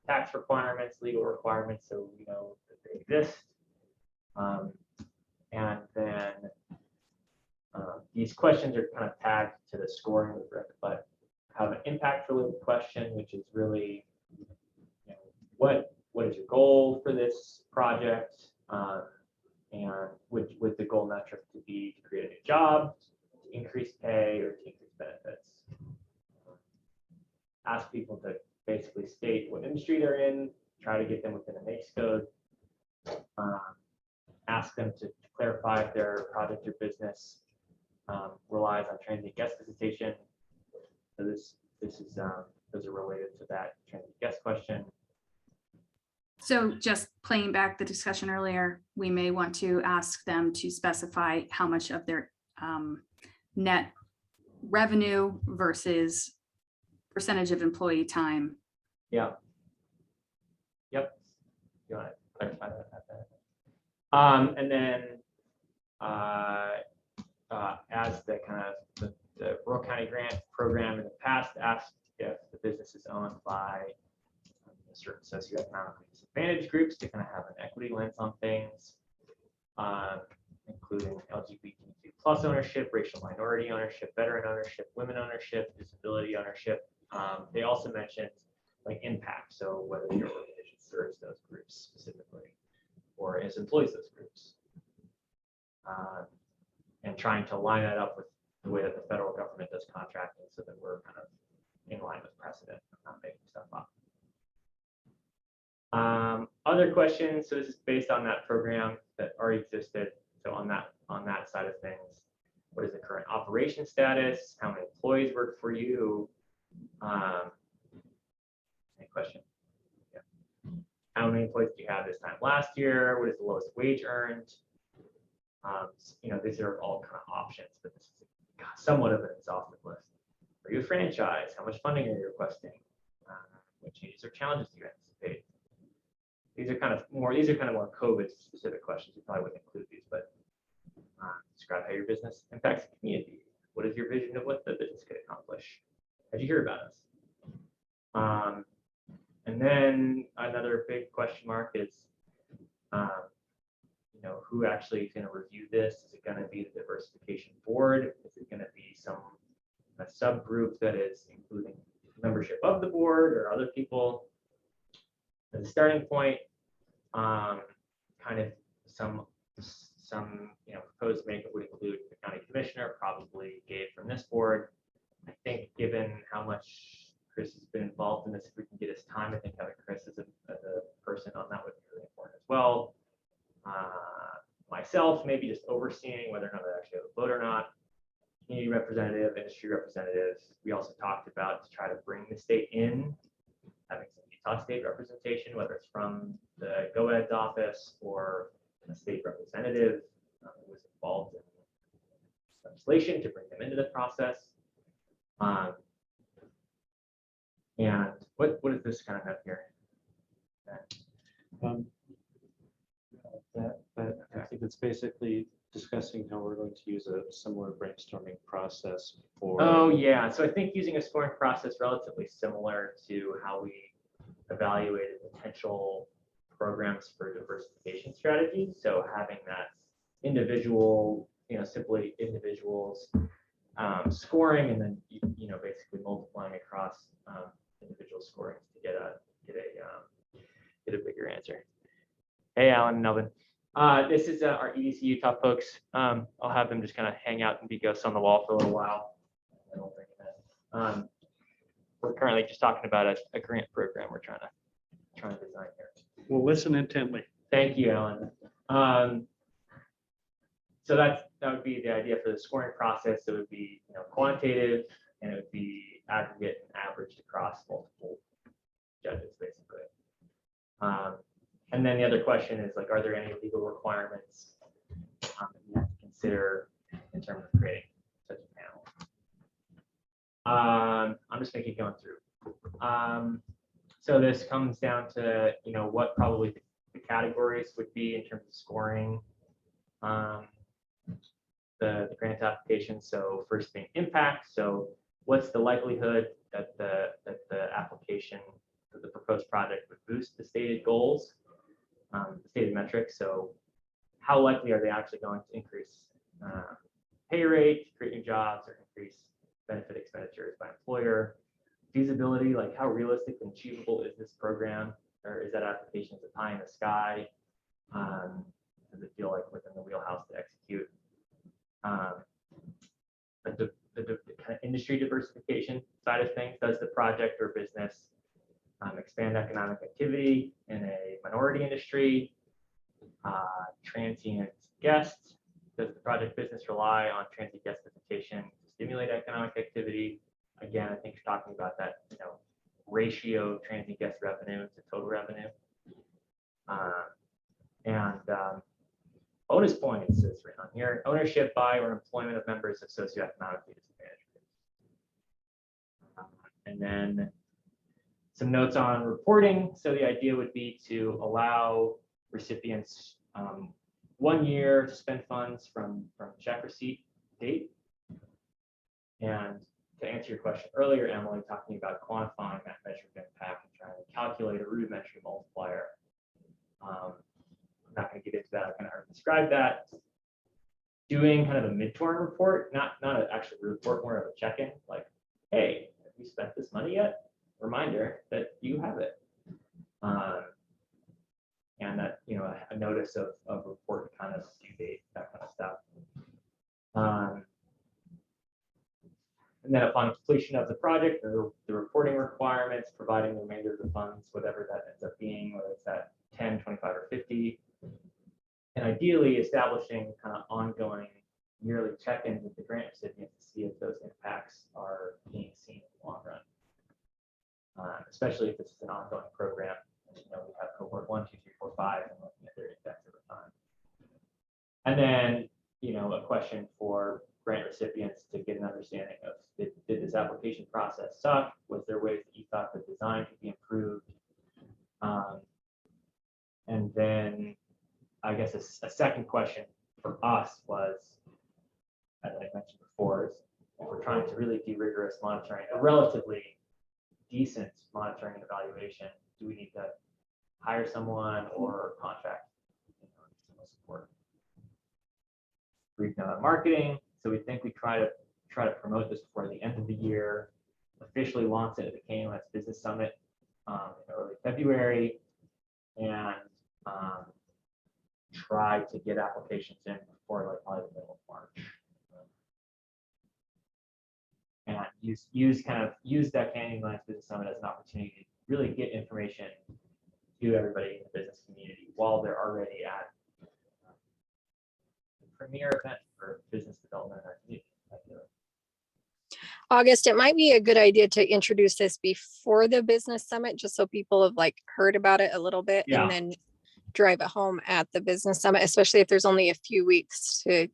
tax requirements, legal requirements, so we know that they exist. And then these questions are kind of tagged to the scoring rubric, but have an impact-related question, which is really, what is your goal for this project? And would the goal metric to be to create a new job, to increase pay, or to increase benefits? Ask people to basically state what industry they're in, try to get them within a NAICS code, ask them to clarify if their project or business relies on transient guest visitation. So those are related to that transient guest question. So just playing back the discussion earlier, we may want to ask them to specify how much of their net revenue versus percentage of employee time. Yeah. Yep. You want to clarify that? And then as the kind of the rural county grant program in the past asked if the business is owned by certain socioeconomically disadvantaged groups to kind of have an equity lens on things, including LGBTQ plus ownership, racial minority ownership, veteran ownership, women ownership, disability ownership. They also mentioned like impact, so whether your organization serves those groups specifically or as employs those groups, and trying to line that up with the way that the federal government does contracting so that we're kind of in line with precedent, not making stuff up. Other questions, so this is based on that program that already existed. So on that side of things, what is the current operation status? How many employees work for you? Any question? Yeah. How many employees do you have this time last year? What is the lowest wage earned? You know, these are all kind of options, but this is somewhat of an exhaustive list. Are you a franchise? How much funding are you requesting? What changes or challenges do you anticipate? These are kind of more COVID specific questions. You probably wouldn't include these, but describe how your business impacts the community. What is your vision of what the business could accomplish? How'd you hear about us? And then another big question mark is, you know, who actually is going to review this? Is it going to be the diversification board? Is it going to be a subgroup that is including membership of the board or other people? As a starting point, kind of some you know, proposed makeup would include the county commissioner, probably Gabe from this board. I think given how much Chris has been involved in this, if we can get his time, I think having Chris as a person on that would be really important as well. Myself, maybe just overseeing whether or not they actually have a vote or not. Community representative, industry representatives. We also talked about to try to bring the state in, having some Utah state representation, whether it's from the GOED's office or a state representative who was involved in legislation to bring them into the process. And what does this kind of have here? I think it's basically discussing how we're going to use a similar brainstorming process for. Oh yeah, so I think using a scoring process relatively similar to how we evaluated potential programs for diversification strategies. So having that individual, you know, simply individuals scoring, and then you know, basically multiplying across individual scoring to get a bigger answer. Hey, Alan and Melvin. This is our EDC Utah folks. I'll have them just kind of hang out and be ghosts on the wall for a little while. And we'll bring them in. We're currently just talking about a grant program we're trying to design here. We'll listen intently. Thank you, Alan. So that would be the idea for the scoring process. It would be, you know, quantitative, and it would be aggregate and averaged across multiple judges, basically. And then the other question is, like, are there any legal requirements that you have to consider in terms of creating such a panel? I'm just going to keep going through. So this comes down to, you know, what probably the categories would be in terms of scoring the grant application. So first thing, impact. So what's the likelihood that the application, that the proposed project would boost the stated goals, the stated metrics? So how likely are they actually going to increase pay rate, create new jobs, or increase benefit expenditures by employer? Feasibility, like how realistic and achievable is this program, or is that application a pie in the sky? Does it feel like within the wheelhouse to execute? The kind of industry diversification side of things, does the project or business expand economic activity in a minority industry? Transient guests, does the project business rely on transient guest visitation to stimulate economic activity? Again, I think you're talking about that, you know, ratio of transient guest revenue to total revenue. Bonus points is written on here: ownership by or employment of members of socioeconomically disadvantaged groups. And then some notes on reporting. So the idea would be to allow recipients 1 year to spend funds from check receipt date. And to answer your question earlier, Emily, talking about quantifying that measure of impact and trying to calculate a rudimentary multiplier. I'm not going to get into that. I kind of already described that. Doing kind of a midterm report, not an actual report, more of a check-in, like, hey, have you spent this money yet? Reminder that you have it. And that, you know, a notice of report kind of due date, that kind of stuff. And then upon completion of the project, the reporting requirements, providing the remainder of the funds, whatever that ends up being, whether it's at 10, 25, or 50. And ideally establishing kind of ongoing yearly check-ins with the grant recipients to see if those impacts are being seen in the long run. Especially if this is an ongoing program. And, you know, we have cohort 1, 2, 3, 4, 5, and looking at their impacts over time. And then, you know, a question for grant recipients to get an understanding of, did this application process suck? Was there ways that you thought the design could be improved? And then I guess a second question for us was, as I mentioned before, is if we're trying to really do rigorous monitoring, a relatively decent monitoring and evaluation, do we need to hire someone or contract, you know, external support? We've done marketing, so we think we try to promote this before the end of the year, officially launch it at the KNUS Business Summit in early February, and try to get applications in before like probably the middle of March. And use that KNUS Business Summit as an opportunity to really get information to everybody in the business community while they're already at the premier event for business development in our community. August, it might be a good idea to introduce this before the business summit, just so people have like heard about it a little bit, Yeah. and then drive it home at the business summit, especially if there's only a few weeks to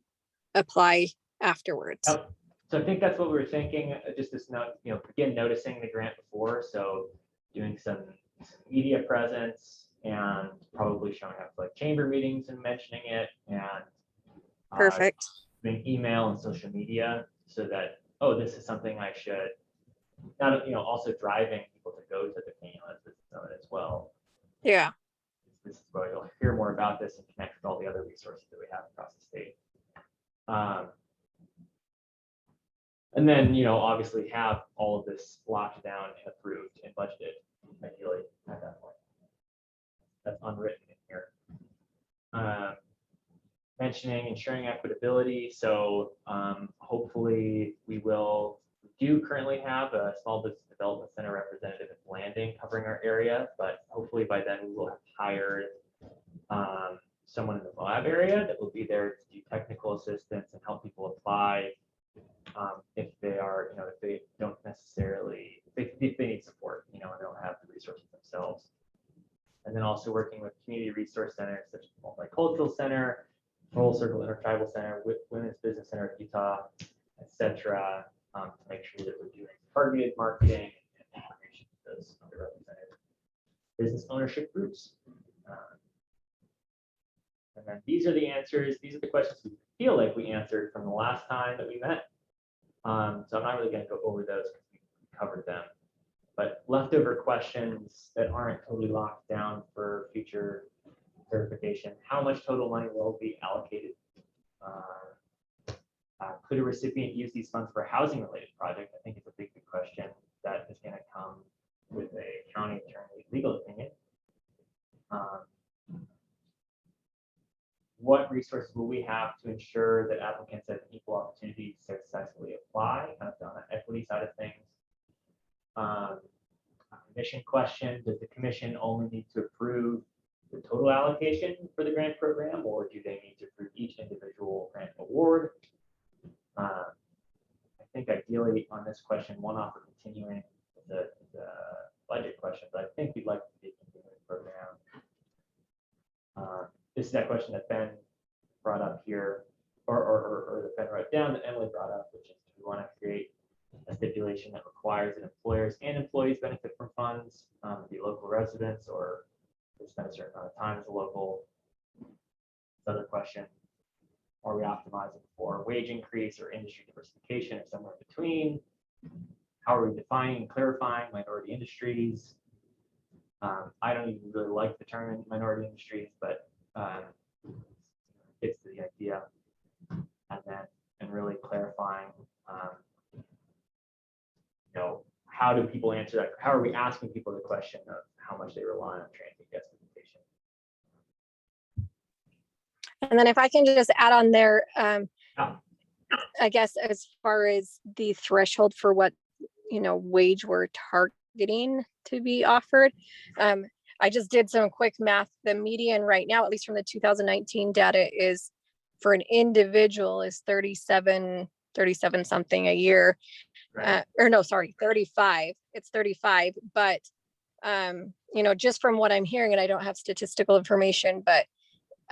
apply afterwards. Yep. So I think that's what we were thinking. Just this note, you know, begin noticing the grant before. So doing some media presence and probably showing up like chamber meetings and mentioning it, and Perfect. doing email and social media so that, oh, this is something I should, not, you know, also driving people to go to the KNUS Business Summit as well. Yeah. This is where you'll hear more about this and connect with all the other resources that we have across the state. And then, you know, obviously have all of this locked down and approved and budgeted, ideally at that point. That's unwritten in here. Mentioning ensuring equitability. So hopefully we do currently have a small business development center representative at Landing covering our area, but hopefully by then we will have hired someone in the Moab area that will be there to do technical assistance and help people apply if they are, you know, if they don't necessarily, if they need support, you know, and don't have the resources themselves. And then also working with community resource centers such as the Multicultural Center, Full Circle Intertribal Center, Women's Business Center of Utah, etc., to make sure that we're doing targeted marketing and information to those underrepresented business ownership groups. And then these are the answers. These are the questions we feel like we answered from the last time that we met. So I'm not really going to go over those because we covered them. But leftover questions that aren't totally locked down for future verification. How much total money will be allocated? Could a recipient use these funds for a housing related project? I think it's a big question that is going to come with a county attorney legal opinion. What resources will we have to ensure that applicants have equal opportunity to successfully apply, kind of on the equity side of things? A commission question, does the commission only need to approve the total allocation for the grant program, or do they need to approve each individual grant award? I think ideally on this question, one offer continuing the budget question, but I think we'd like to be a continuing program. This is that question that Ben brought up here, or that Ben wrote down that Emily brought up, which is, do we want to create a stipulation that requires that employers and employees benefit from funds, be local residents, or spend a certain amount of time as a local? other question, are we optimizing for wage increase or industry diversification or somewhere in between? How are we defining and clarifying minority industries? I don't even really like the term minority industries, but it's the idea. And really clarifying, how do people answer that? How are we asking people the question of how much they rely on transit justification? And then if I can just add on there, I guess as far as the threshold for what, wage we're targeting to be offered. I just did some quick math. The median right now, at least from the 2019 data, is for an individual is 37 something a year. Right. 35. It's 35. But, just from what I'm hearing, and I don't have statistical information, but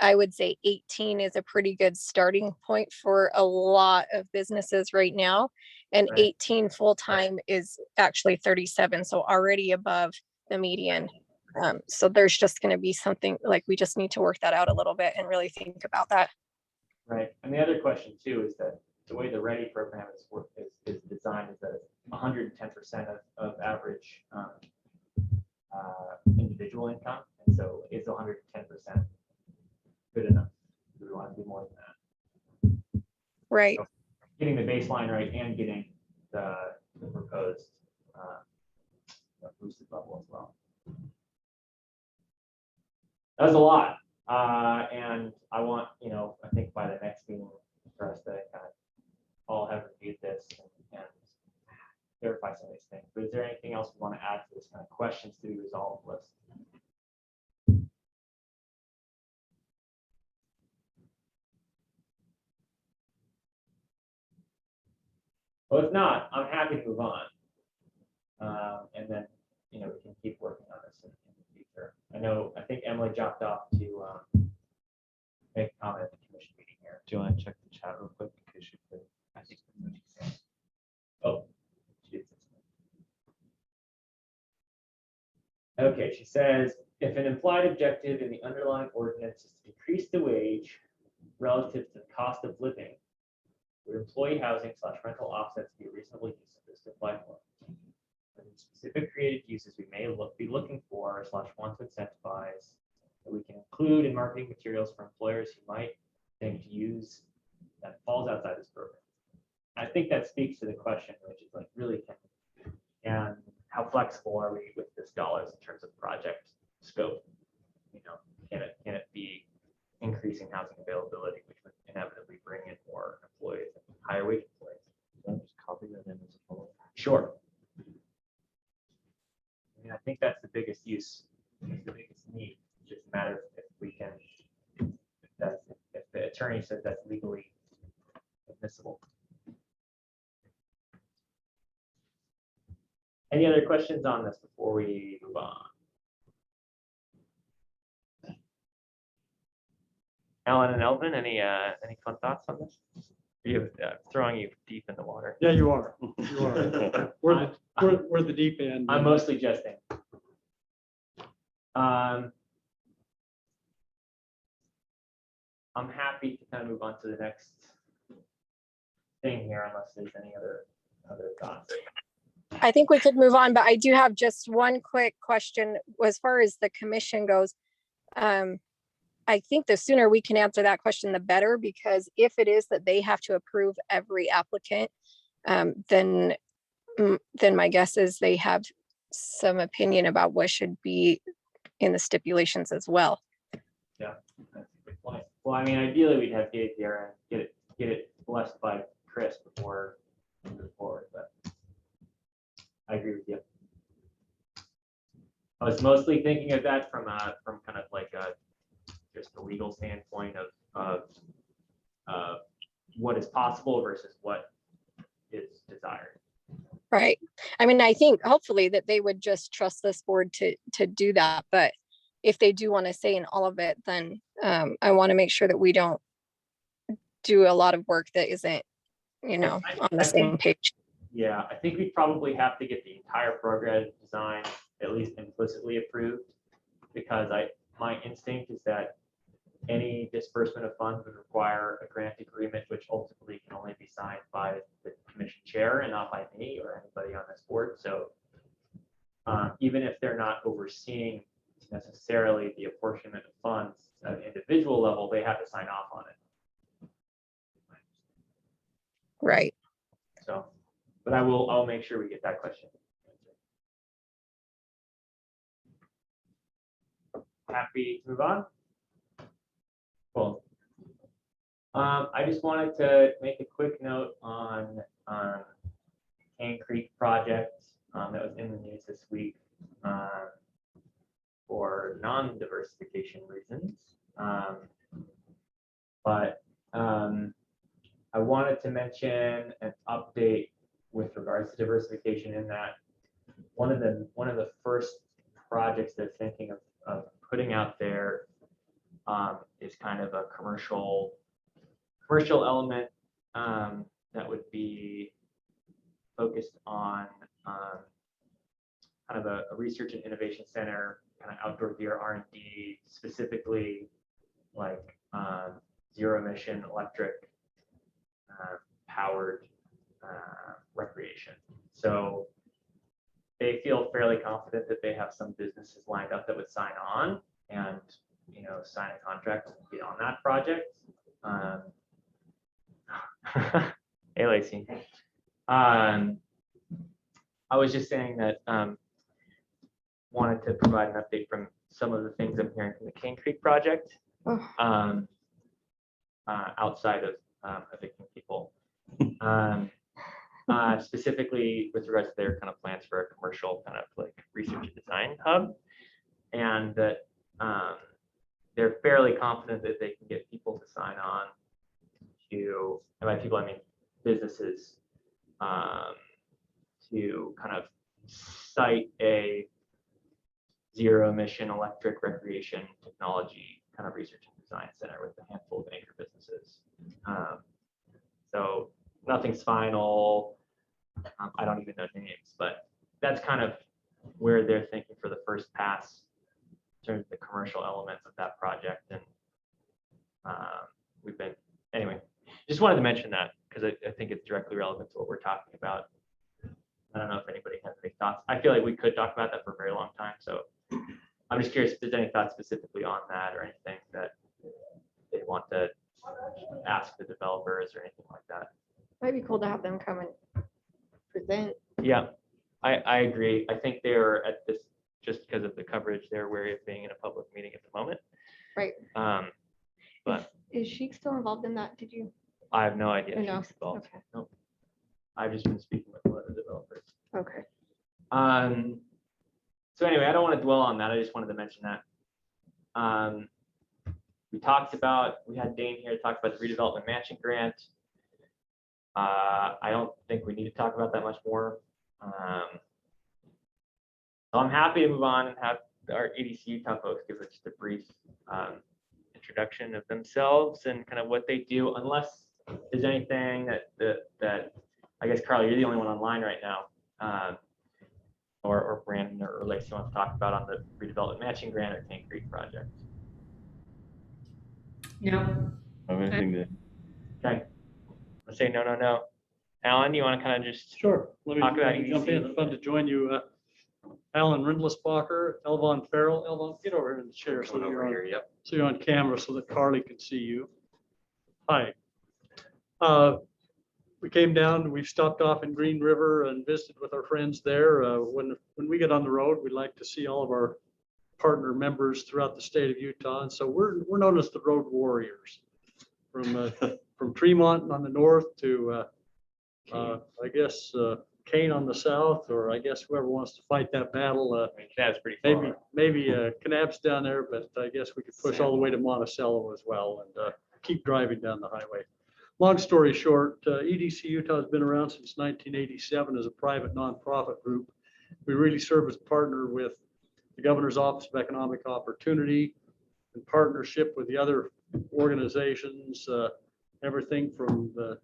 I would say 18 is a pretty good starting point for a lot of businesses right now. And Right. 18 full-time is actually 37. So already above the median. So there's just going to be something like we just need to work that out a little bit and really think about that. Right. And the other question too is that the way the READY program is designed is that it's 110% of average individual income. And so is 110% good enough? Do we want to do more than that? Right. So getting the baseline right and getting the proposed boosted level as well. That was a lot. And I want, I think by the next meeting for us to kind of all have reviewed this and verify some of these things. But is there anything else we want to add to this kind of questions to be resolved list? Well, if not, I'm happy to move on. And then, we can keep working on this in the future. I think Emily dropped off to make a comment at the commission meeting here. Do you want to check the chat real quick? In case you could? I think. Oh, she did. Okay, she says, if an implied objective in the underlying ordinance is to decrease the wage relative to the cost of living, would employee housing / rental offsets be a reasonable use of this to apply for? For the specific creative uses we may be looking for / want to incentivize that we can include in marketing materials for employers who might think to use that falls outside this program. I think that speaks to the question, which is like really and how flexible are we with this dollars in terms of project scope? Can it be increasing housing availability, which would inevitably bring in more employees and higher wage employees? Can I just copy that in as a follow-up? Sure. I think that's the biggest use, the biggest need. It just matters if we can, if the attorney says that's legally admissible. Any other questions on this before we move on? Alan and Elvin, any fun thoughts on this? You throwing you deep in the water. Yeah, you are. You are. We're the deep end. I'm mostly jesting. I'm happy to kind of move on to the next thing here, unless there's any other thoughts. I think we could move on, but I do have just one quick question as far as the commission goes. I think the sooner we can answer that question, the better, because if it is that they have to approve every applicant, then my guess is they have some opinion about what should be in the stipulations as well. Yeah, that's a good point. Well, I mean, ideally we'd have Gabe here and get it blessed by Chris before we move forward, but I agree with you. I was mostly thinking of that from kind of like just a legal standpoint of what is possible versus what is desired. Right. I mean, I think hopefully that they would just trust this board to do that. But if they do want to say in all of it, then I want to make sure that we don't do a lot of work that isn't, on the same page. Yeah, I think we'd probably have to get the entire program design at least implicitly approved, because my instinct is that any disbursement of funds would require a grant agreement, which ultimately can only be signed by the commission chair and not by me or anybody on this board. So even if they're not overseeing necessarily the apportionment of funds at an individual level, they have to sign off on it. Right. So, but I'll make sure we get that question. Happy to move on. Cool. I just wanted to make a quick note on Cane Creek project that was in the news this week for non-diversification reasons. But I wanted to mention an update with regards to diversification in that one of the first projects they're thinking of putting out there is kind of a commercial element that would be focused on kind of a research and innovation center, kind of outdoor gear R&D, specifically like zero emission electric powered recreation. So they feel fairly confident that they have some businesses lined up that would sign on and, you know, sign a contract and get on that project. Hey, Lacey. I was just saying that wanted to provide an update from some of the things I'm hearing from the Cane Creek project outside of evicting people. Specifically with regards to their kind of plans for a commercial kind of like research and design hub, and that they're fairly confident that they can get people to sign on to, and by people I mean businesses, to kind of cite a zero emission electric recreation technology kind of research and design center with a handful of anchor businesses. So nothing's final. I don't even know names, but that's kind of where they're thinking for the first pass in terms of the commercial elements of that project. And we've been, anyway, just wanted to mention that because I think it's directly relevant to what we're talking about. I don't know if anybody has any thoughts. I feel like we could talk about that for a very long time. So I'm just curious if there's any thoughts specifically on that or anything that they want to ask the developers or anything like that. Might be cool to have them come and present. Yeah, I agree. I think they're at this, just because of the coverage, they're wary of being in a public meeting at the moment. Right. But Is Sheik still involved in that? Did you? I have no idea. Oh, no. If she's involved. Okay. Nope. I've just been speaking with a lot of developers. Okay. So anyway, I don't want to dwell on that. I just wanted to mention that. We had Dane here to talk about the redevelopment matching grant. I don't think we need to talk about that much more. So I'm happy to move on and have our EDC Utah folks give us just a brief introduction of themselves and kind of what they do, unless there's anything that I guess, Carly, you're the only one online right now, or Brandon or Lacey wants to talk about on the redevelopment matching grant or Cane Creek project. No. I have anything to. Okay. Let's say no. Alan, you want to kind of just Sure. Let me talk about jump in. EDC? Fun to join you. Alan Rindlisbacher, Elvon Farrell. Elvon, get over here in the chair so Over you're on, here, yep. so you're on camera so that Carly can see you. Hi. We came down, we stopped off in Green River and visited with our friends there. When we get on the road, we like to see all of our partner members throughout the state of Utah. And so we're known as the Road Warriors. From Tremont on the north to, I guess, Kane on the south, or I guess whoever wants to fight that battle. That's pretty far. Maybe Kanab's down there, but I guess we could push all the way to Monticello as well and keep driving down the highway. Long story short, EDC Utah has been around since 1987 as a private nonprofit group. We really serve as a partner with the Governor's Office of Economic Opportunity in partnership with the other organizations, everything from the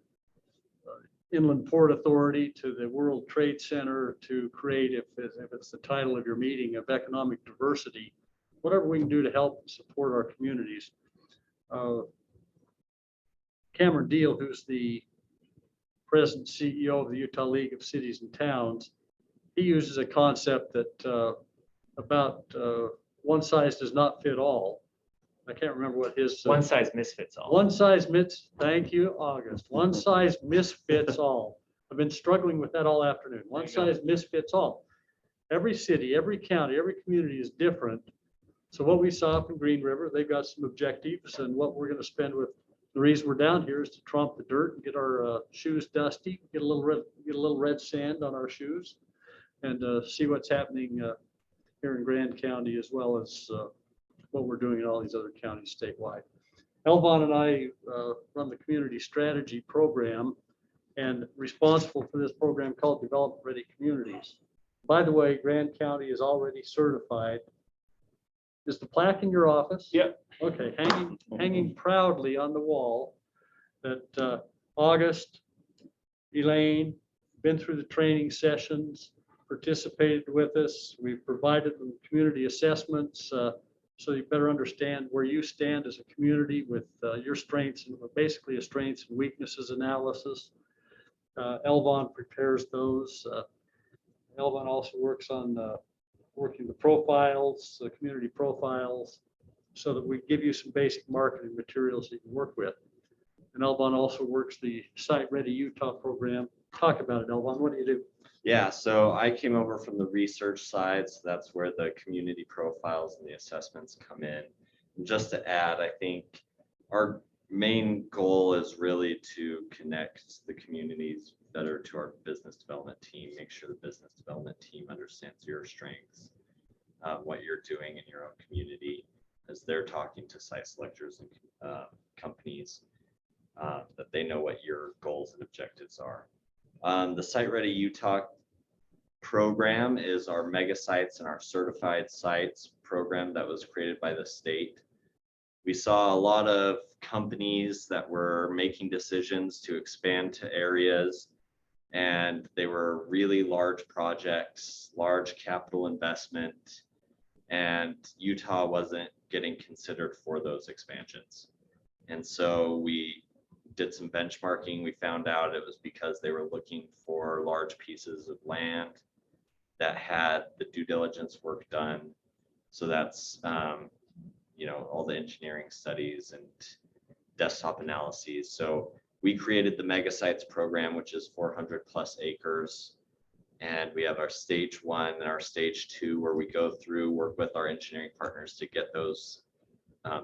Inland Port Authority to the World Trade Center to create, if it's the title of your meeting, of economic diversity, whatever we can do to help support our communities. Cameron Deal, who's the president CEO of the Utah League of Cities and Towns, he uses a concept that about one size does not fit all. I can't remember what his One size misfits all. one size misfits. Thank you, August. One size misfits all. I've been struggling with that all afternoon. One size misfits all. Every city, every county, every community is different. So what we saw up in Green River, they've got some objectives, and what we're going to spend with the reason we're down here is to tromp the dirt and get our shoes dusty, get a little red sand on our shoes, and see what's happening here in Grand County, as well as what we're doing in all these other counties statewide. Elvon and I run the community strategy program, and responsible for this program called Development Ready Communities. By the way, Grand County is already certified. Is the plaque in your office? Yep. Okay, hanging proudly on the wall that August, Elaine, been through the training sessions, participated with us. We've provided them community assessments so you better understand where you stand as a community with your strengths, and basically a strengths and weaknesses analysis. Elvon prepares those. Elvon also works on working the profiles, the community profiles, so that we give you some basic marketing materials that you can work with. And Elvon also works the Site Ready Utah program. Talk about it, Elvon. What do you do? Yeah, so I came over from the research side, so that's where the community profiles and the assessments come in. And just to add, I think our main goal is really to connect the communities better to our business development team, make sure the business development team understands your strengths, what you're doing in your own community, as they're talking to site selectors and companies, that they know what your goals and objectives are. The Site Ready Utah program is our mega sites and our certified sites program that was created by the state. We saw a lot of companies that were making decisions to expand to areas, and they were really large projects, large capital investment, and Utah wasn't getting considered for those expansions. And so we did some benchmarking. We found out it was because they were looking for large pieces of land that had the due diligence work done. So that's, all the engineering studies and desktop analyses. So we created the Mega Sites program, which is 400 plus acres. And we have our stage 1 and our stage 2, where we go through, work with our engineering partners to get those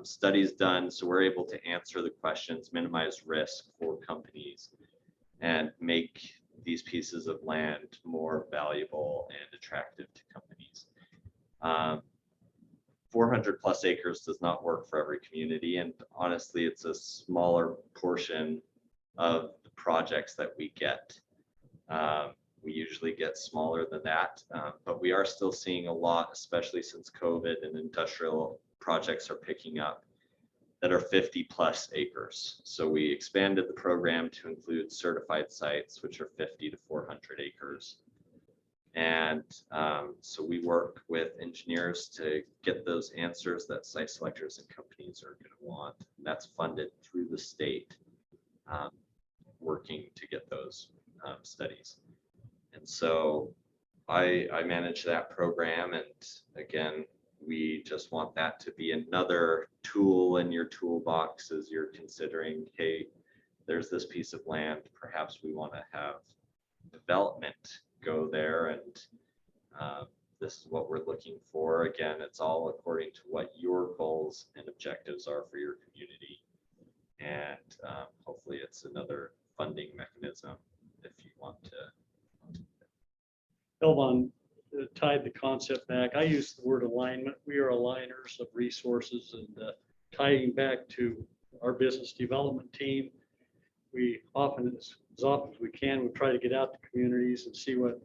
studies done, so we're able to answer the questions, minimize risk for companies, and make these pieces of land more valuable and attractive to companies. 400 plus acres does not work for every community, and honestly, it's a smaller portion of the projects that we get. We usually get smaller than that, but we are still seeing a lot, especially since COVID, and industrial projects are picking up that are 50 plus acres. So we expanded the program to include certified sites, which are 50 to 400 acres. And so we work with engineers to get those answers that site selectors and companies are going to want. And that's funded through the state, working to get those studies. And so I manage that program, and again, we just want that to be another tool in your toolbox as you're considering, hey, there's this piece of land, perhaps we want to have development go there, and this is what we're looking for. Again, it's all according to what your goals and objectives are for your community, and hopefully it's another funding mechanism if you want to. Elvon tied the concept back. I use the word alignment. We are aligners of resources, and tying back to our business development team, we often, as often as we can, we try to get out to communities and see what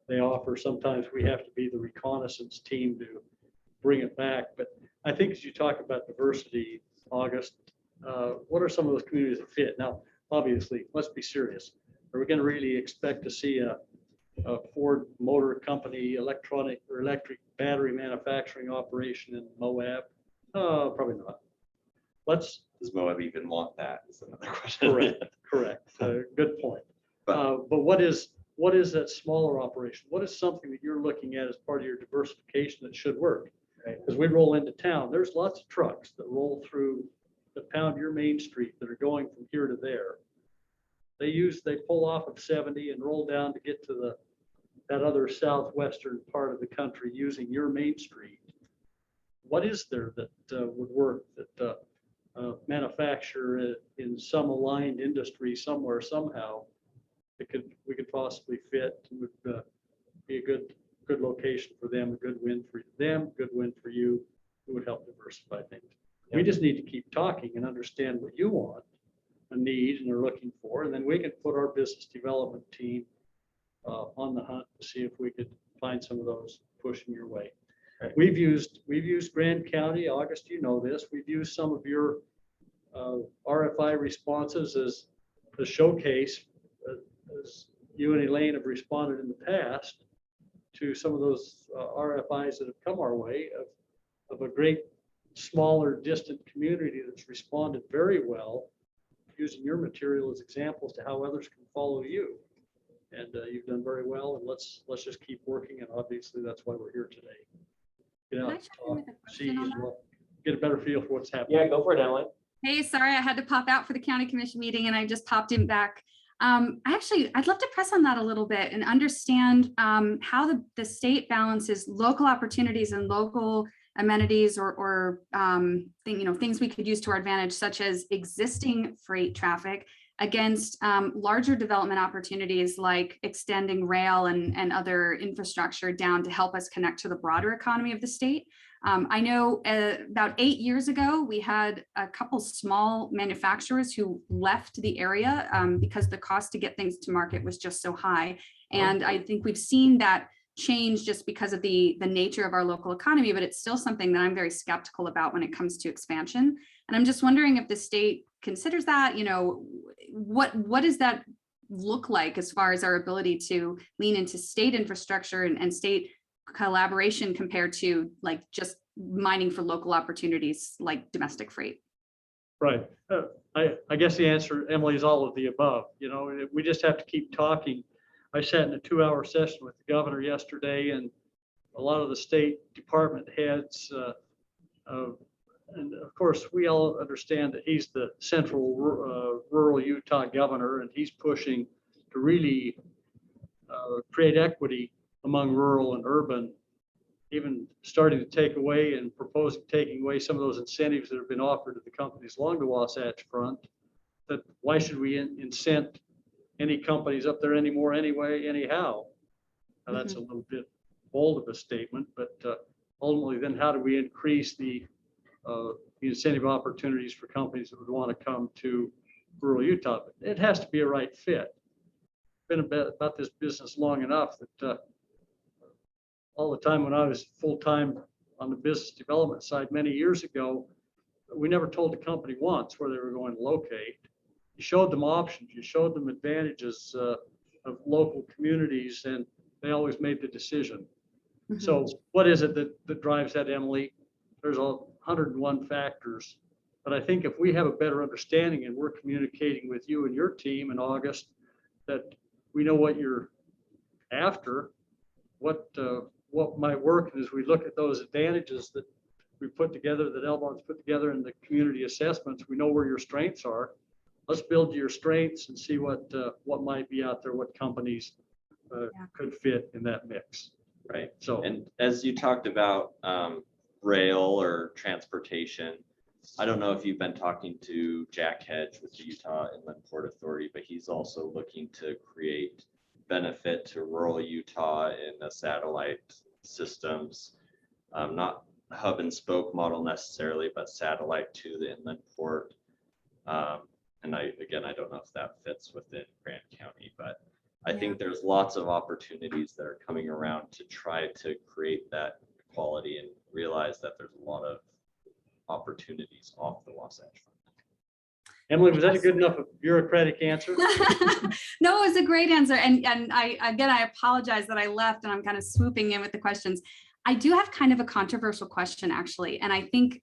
they offer. Sometimes we have to be the reconnaissance team to bring it back. But I think as you talk about diversity, August, what are some of those communities that fit? Now, obviously, let's be serious. Are we going to really expect to see a Ford Motor Company electric battery manufacturing operation in Moab? Probably not. Let's, Does Moab even want that is another question. correct, good point. But But what is that smaller operation? What is something that you're looking at as part of your diversification that should work? Right. Because we roll into town, there's lots of trucks that roll through, that pound your main street, that are going from here to there. They pull off of 70 and roll down to get to that other southwestern part of the country using your main street. What is there that would work, that manufacture in some aligned industry somewhere, somehow, we could possibly fit, and would be a good location for them, a good win for them, good win for you. It would help diversify things. We just need to keep talking and understand what you want and need and are looking for, and then we can put our business development team on the hunt to see if we could find some of those pushing your way. Right. We've used Grand County, August, you know this. We've used some of your RFI responses as a showcase, as you and Elaine have responded in the past to some of those RFIs that have come our way of a great smaller distant community that's responded very well, using your material as examples to how others can follow you. And you've done very well, and let's just keep working, and obviously that's why we're here today. Get out, Can I chime in with a see, question on that? get a better feel for what's happening. Yeah, go for it, Emily. Hey, sorry, I had to pop out for the county commission meeting and I just popped in back. I'd love to press on that a little bit and understand how the state balances local opportunities and local amenities or things we could use to our advantage, such as existing freight traffic against larger development opportunities like extending rail and other infrastructure down to help us connect to the broader economy of the state. I know about 8 years ago, we had a couple small manufacturers who left the area because the cost to get things to market was just so high. And I think we've seen that change just because of the nature of our local economy, but it's still something that I'm very skeptical about when it comes to expansion. And I'm just wondering if the state considers that, what does that look like as far as our ability to lean into state infrastructure and state collaboration compared to like just mining for local opportunities like domestic freight? Right. I guess the answer, Emily, is all of the above. We just have to keep talking. I sat in a 2-hour session with the governor yesterday, and a lot of the state department heads, and of course, we all understand that he's the central rural Utah governor, and he's pushing to really create equity among rural and urban, even starting to take away and proposing taking away some of those incentives that have been offered to the companies along the Wasatch Front. That why should we incent any companies up there anymore anyway, anyhow? Now, that's a little bit bold of a statement, but ultimately then how do we increase the incentive opportunities for companies that would want to come to rural Utah? But it has to be a right fit. Been about this business long enough that all the time when I was full-time on the business development side many years ago, we never told the company once where they were going to locate. You showed them options, you showed them advantages of local communities, and they always made the decision. So what is it that drives that, Emily? There's 101 factors, but I think if we have a better understanding and we're communicating with you and your team in August, that we know what you're after, what might work, and as we look at those advantages that we put together, that Elbon's put together in the community assessments, we know where your strengths are. Let's build to your strengths and see what might be out there, what companies could fit in that mix. Right. So, and as you talked about rail or transportation, I don't know if you've been talking to Jack Hedge with the Utah Inland Port Authority, but he's also looking to create benefit to rural Utah in the satellite systems, not hub and spoke model necessarily, but satellite to the inland port. And I don't know if that fits within Grant County, but I think there's lots of opportunities that are coming around to try to create that equality and realize that there's a lot of opportunities off the Wasatch Front. Emily, was that a good enough bureaucratic answer? No, it was a great answer. And I apologize that I left and I'm kind of swooping in with the questions. I do have kind of a controversial question, actually. And I think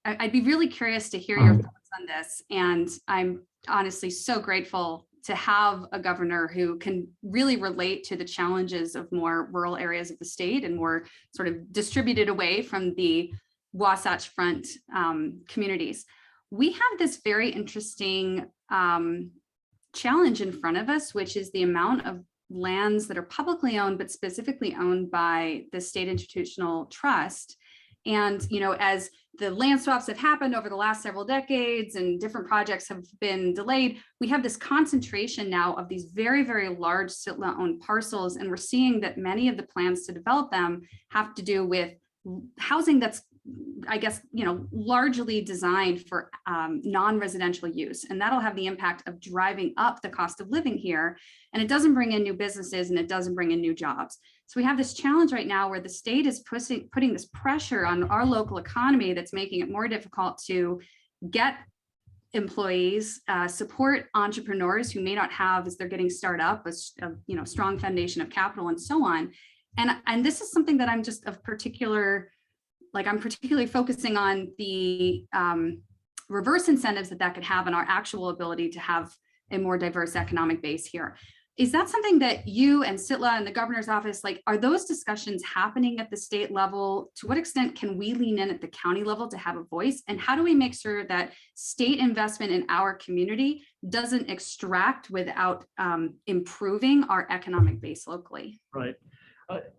I'd be really curious to hear your thoughts on this. And I'm honestly so grateful to have a governor who can really relate to the challenges of more rural areas of the state and more sort of distributed away from the Wasatch Front communities. We have this very interesting challenge in front of us, which is the amount of lands that are publicly owned, but specifically owned by the state institutional trust. And, you know, as the land swaps have happened over the last several decades and different projects have been delayed, we have this concentration now of these very, very large SITLA owned parcels. And we're seeing that many of the plans to develop them have to do with housing that's, I guess, you know, largely designed for non-residential use. And that'll have the impact of driving up the cost of living here. And it doesn't bring in new businesses and it doesn't bring in new jobs. So we have this challenge right now where the state is putting this pressure on our local economy that's making it more difficult to get employees, support entrepreneurs who may not have, as they're getting started up, a strong foundation of capital and so on. And this is something that I'm just of particular, I'm particularly focusing on the reverse incentives that could have on our actual ability to have a more diverse economic base here. Is that something that you and SITLA and the governor's office, are those discussions happening at the state level? To what extent can we lean in at the county level to have a voice? And how do we make sure that state investment in our community doesn't extract without improving our economic base locally? Right.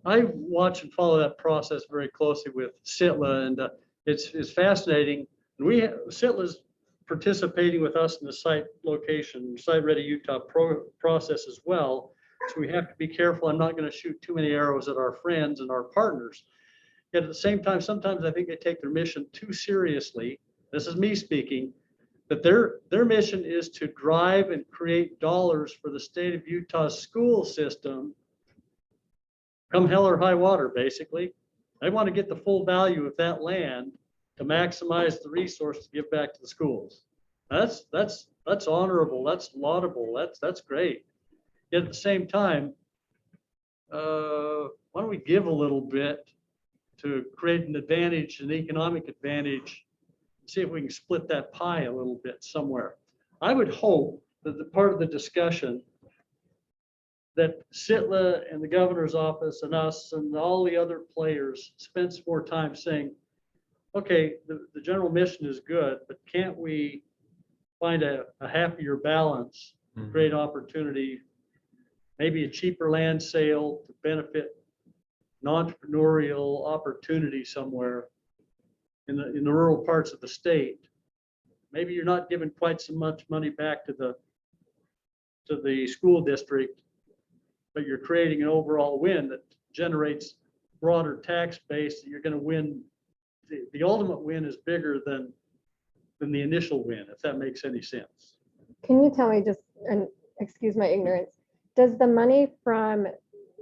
I watch and follow that process very closely with SITLA, and it's fascinating. SITLA's participating with us in the site Ready Utah process as well. So we have to be careful. I'm not going to shoot too many arrows at our friends and our partners. Yet at the same time, sometimes I think they take their mission too seriously. This is me speaking, that their mission is to drive and create dollars for the state of Utah's school system. Come hell or high water, basically. They want to get the full value of that land to maximize the resource to give back to the schools. That's honorable. That's laudable. That's great. Yet at the same time, why don't we give a little bit to create an advantage, an economic advantage, see if we can split that pie a little bit somewhere. I would hope that the part of the discussion that SITLA and the governor's office and us and all the other players spend some more time saying, okay, the general mission is good, but can't we find a happier balance, great opportunity, maybe a cheaper land sale to benefit an entrepreneurial opportunity somewhere in the rural parts of the state. Maybe you're not giving quite so much money back to the school district, but you're creating an overall win that generates broader tax base that you're going to win. The ultimate win is bigger than the initial win, if that makes any sense. Can you tell me, just, and excuse my ignorance, does the money from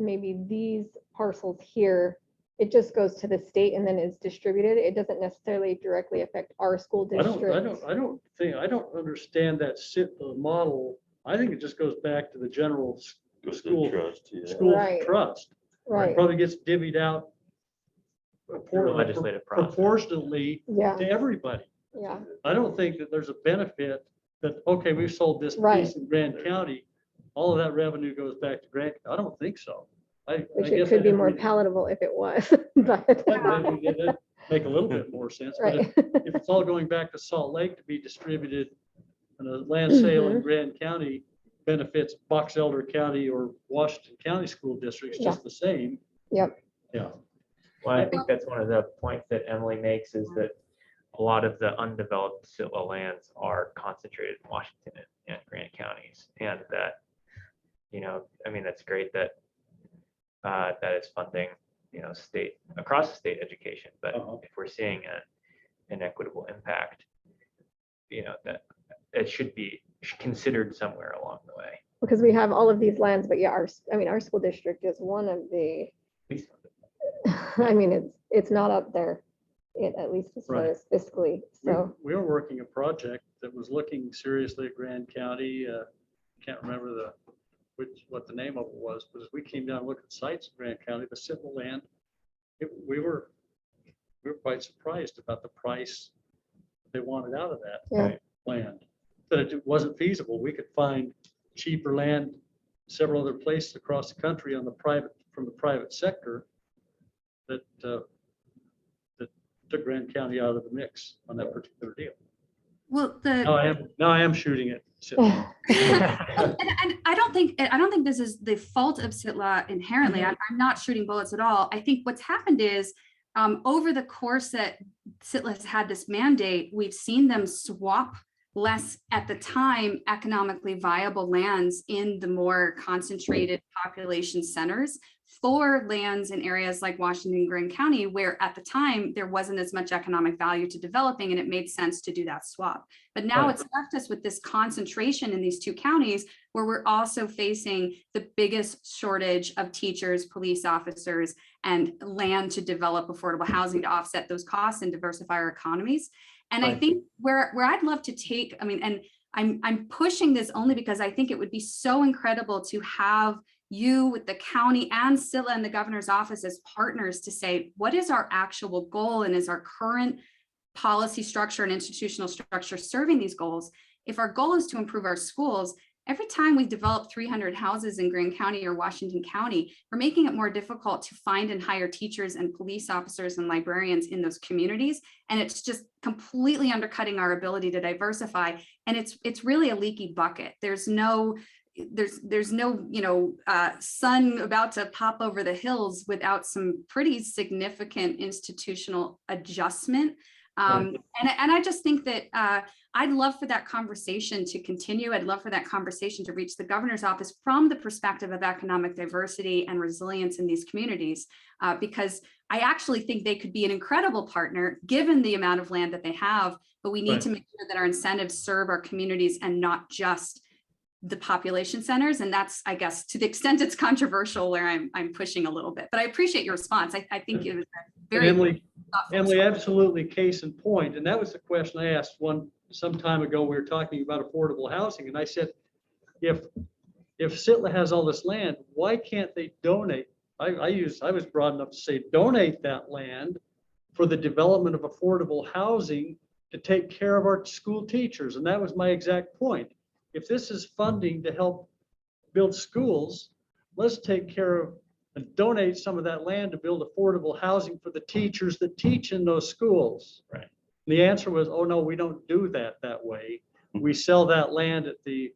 maybe these parcels here, it just goes to the state and then is distributed? It doesn't necessarily directly affect our school district? I don't understand that model. I think it just goes back to the general school trust. Right. Trust. Right. It probably gets divvied out legislative process. Proportionately to everybody. Yeah. I don't think that there's a benefit that, okay, we've sold this piece in Grand County, all of that revenue goes back to Grand. I don't think so. Which it could be more palatable if it was, but that'd make a little bit more sense. Right. But if it's all going back to Salt Lake to be distributed, and a land sale in Grand County benefits Box Elder County or Washington County school districts just the same. Yep. Yeah. Well, I think that's one of the points that Emily makes, is that a lot of the undeveloped SITLA lands are concentrated in Washington and Grant counties, and that, that's great that that is funding, across the state education. But if we're seeing an equitable impact, that it should be considered somewhere along the way. Because we have all of these lands, but our school district is one of the, it's not up there, at least as far as fiscally. So we were working a project that was looking seriously at Grand County. Can't remember what the name of it was, but as we came down and looked at sites in Grand County, the SITLA land, we were quite surprised about the price they wanted out of that Yeah. land. But it wasn't feasible. We could find cheaper land several other places across the country from the private sector that took Grand County out of the mix on that particular deal. Well, Now I am shooting it. and I don't think this is the fault of SITLA inherently. I'm not shooting bullets at all. I think what's happened is over the course that SITLA has had this mandate, we've seen them swap less at the time economically viable lands in the more concentrated population centers for lands in areas like Washington and Grand County, where at the time there wasn't as much economic value to developing, and it made sense to do that swap. But now it's left us with this concentration in these two counties where we're also facing the biggest shortage of teachers, police officers, and land to develop affordable housing to offset those costs and diversify our economies. And I think where I'd love to take, and I'm pushing this only because I think it would be so incredible to have you with the county and SITLA and the governor's office as partners to say, what is our actual goal, and is our current policy structure and institutional structure serving these goals? If our goal is to improve our schools, every time we develop 300 houses in Grand County or Washington County, we're making it more difficult to find and hire teachers and police officers and librarians in those communities. And it's just completely undercutting our ability to diversify. And it's really a leaky bucket. There's no sun about to pop over the hills without some pretty significant institutional adjustment. And I just think that I'd love for that conversation to continue. I'd love for that conversation to reach the governor's office from the perspective of economic diversity and resilience in these communities, because I actually think they could be an incredible partner given the amount of land that they have, but we need to make sure that our incentives serve our communities and not just the population centers. And that's, I guess, to the extent it's controversial, where I'm pushing a little bit, but I appreciate your response. I think it was very Emily, thoughtful. absolutely case in point. And that was the question I asked some time ago. We were talking about affordable housing. And I said, if SITLA has all this land, why can't they donate? I was broad enough to say, donate that land for the development of affordable housing to take care of our school teachers. And that was my exact point. If this is funding to help build schools, let's take care of and donate some of that land to build affordable housing for the teachers that teach in those schools. Right. And the answer was, oh no, we don't do that way. We sell that land at the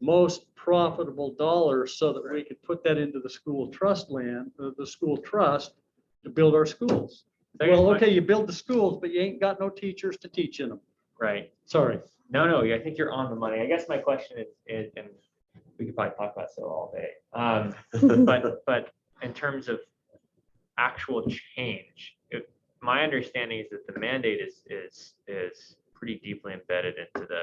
most profitable dollar so that we could put that into the school trust land, the school trust, to build our schools. Well, okay, you build the schools, but you ain't got no teachers to teach in them. Right. Sorry. No, I think you're on the money. I guess my question is, and we could probably talk about SITLA all day, but in terms of actual change, my understanding is that the mandate is pretty deeply embedded into the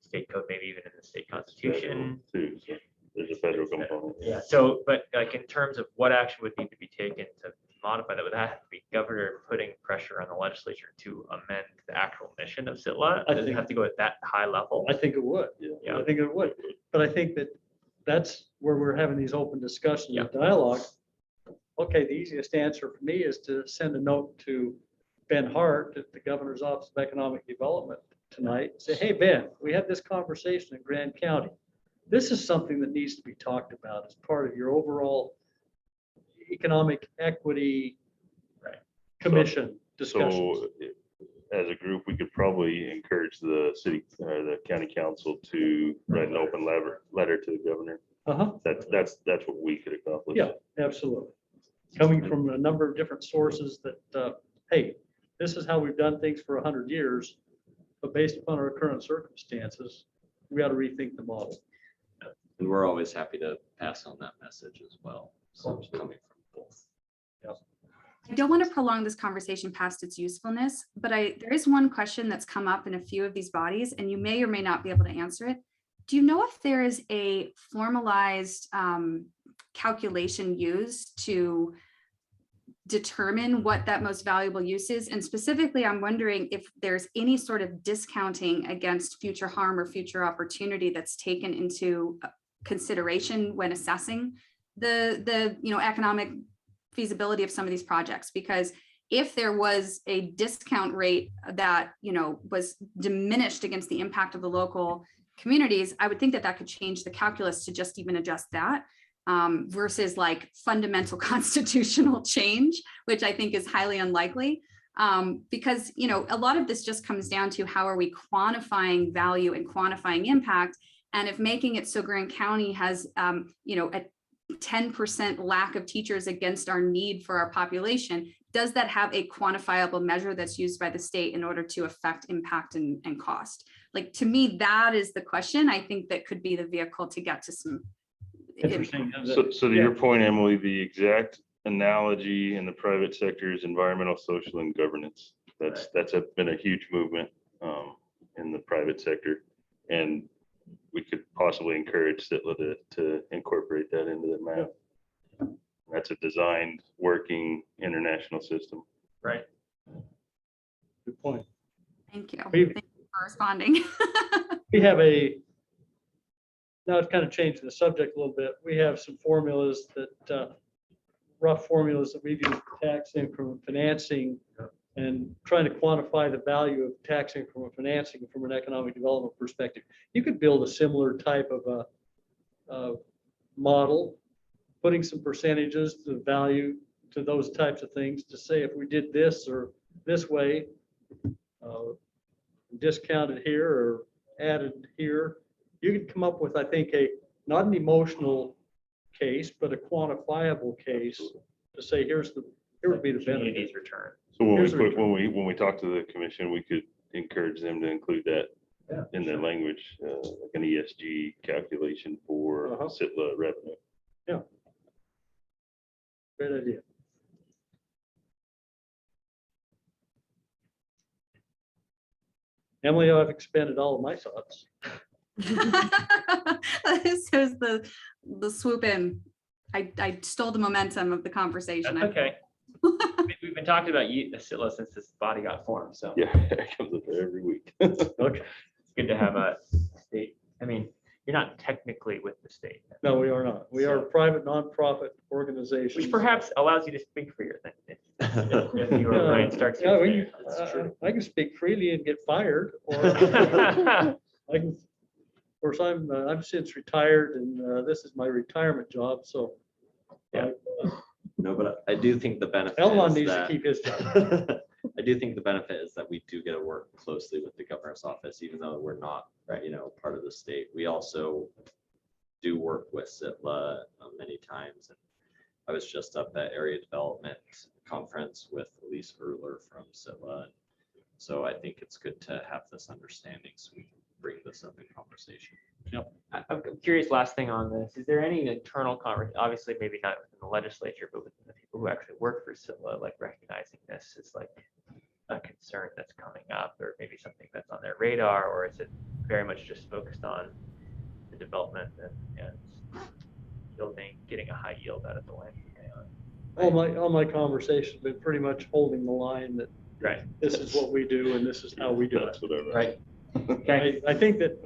state code, maybe even in the state constitution. There's a federal component. Yeah. So, but like in terms of what action would need to be taken to modify that, would that have to be governor putting pressure on the legislature to amend the actual mission of SITLA? Does it have to go at that high level? I think it would. Yeah. I think it would. But I think that's where we're having these open discussions and dialogue. Okay, the easiest answer for me is to send a note to Ben Hart at the Governor's Office of Economic Development tonight. Say, hey, Ben, we had this conversation in Grand County. This is something that needs to be talked about as part of your overall economic equity commission discussions. So as a group, we could probably encourage the the county council to write an open letter to the governor. That's what we could accomplish. Yeah, absolutely. Coming from a number of different sources that, hey, this is how we've done things for 100 years, but based upon our current circumstances, we ought to rethink the model. And we're always happy to pass on that message as well. So it's coming from both. I don't want to prolong this conversation past its usefulness, but there is one question that's come up in a few of these bodies, and you may or may not be able to answer it. Do you know if there is a formalized calculation used to determine what that most valuable use is? And specifically, I'm wondering if there's any sort of discounting against future harm or future opportunity that's taken into consideration when assessing the economic feasibility of some of these projects. Because if there was a discount rate that, you know, was diminished against the impact of the local communities, I would think that that could change the calculus to just even adjust that, versus like fundamental constitutional change, which I think is highly unlikely. Because, you know, a lot of this just comes down to how are we quantifying value and quantifying impact. And if making it so Grand County has, you know, a 10% lack of teachers against our need for our population, does that have a quantifiable measure that's used by the state in order to affect impact and cost? Like, to me, that is the question. I think that could be the vehicle to get to some. Interesting. So to your point, Emily, the exact analogy in the private sector is environmental, social, and governance. That's been a huge movement in the private sector, and we could possibly encourage CITLA to incorporate that into the map. That's a designed, working international system. Right. Good point. Thank you. We- Thank you for responding. We have now it's kind of changed the subject a little bit. We have some formulas that, rough formulas that we've used for tax increment financing and trying to quantify the value of tax increment financing from an economic development perspective. You could build a similar type of a model, putting some percentages to value to those types of things to say if we did this or this way, discounted here or added here, you could come up with, I think, not an emotional case, but a quantifiable case to say, here would be the benefit. Community's return. So Here's the when we talk to the commission, we could encourage them to include that in their language, like an ESG calculation for CITLA revenue. Yeah. Great idea. Emily, I've expended all of my thoughts. This is the swoop in. I stole the momentum of the conversation. That's okay. We've been talking about CITLA since this body got formed, so Yeah, it comes up there every week. Okay. it's good to have a state. I mean, you're not technically with the state. No, we are not. We are a private nonprofit organization. Which perhaps allows you to speak for your thing. If you or Ryan starts. Yeah, That's true. I can speak freely and get fired, or I can. Of course, I'm since retired, and this is my retirement job. So, Yeah. No, but I do think the benefit Elon is needs to that keep his job. I do think the benefit is that we do get to work closely with the governor's office, even though we're not, right, part of the state. We also do work with CITLA many times. And I was just up at Area Development Conference with Elise Erler from CITLA. So I think it's good to have this understanding so we can bring this up in conversation. I'm curious, last thing on this, is there any internal conversation, obviously maybe not within the legislature, but within the people who actually work for CITLA, like recognizing this is like a concern that's coming up, or maybe something that's on their radar, or is it very much just focused on the development and building, getting a high yield out of the land? All my conversations have been pretty much holding the line that this is what we do and this is how we do it. That's whatever. Right. Okay. I think that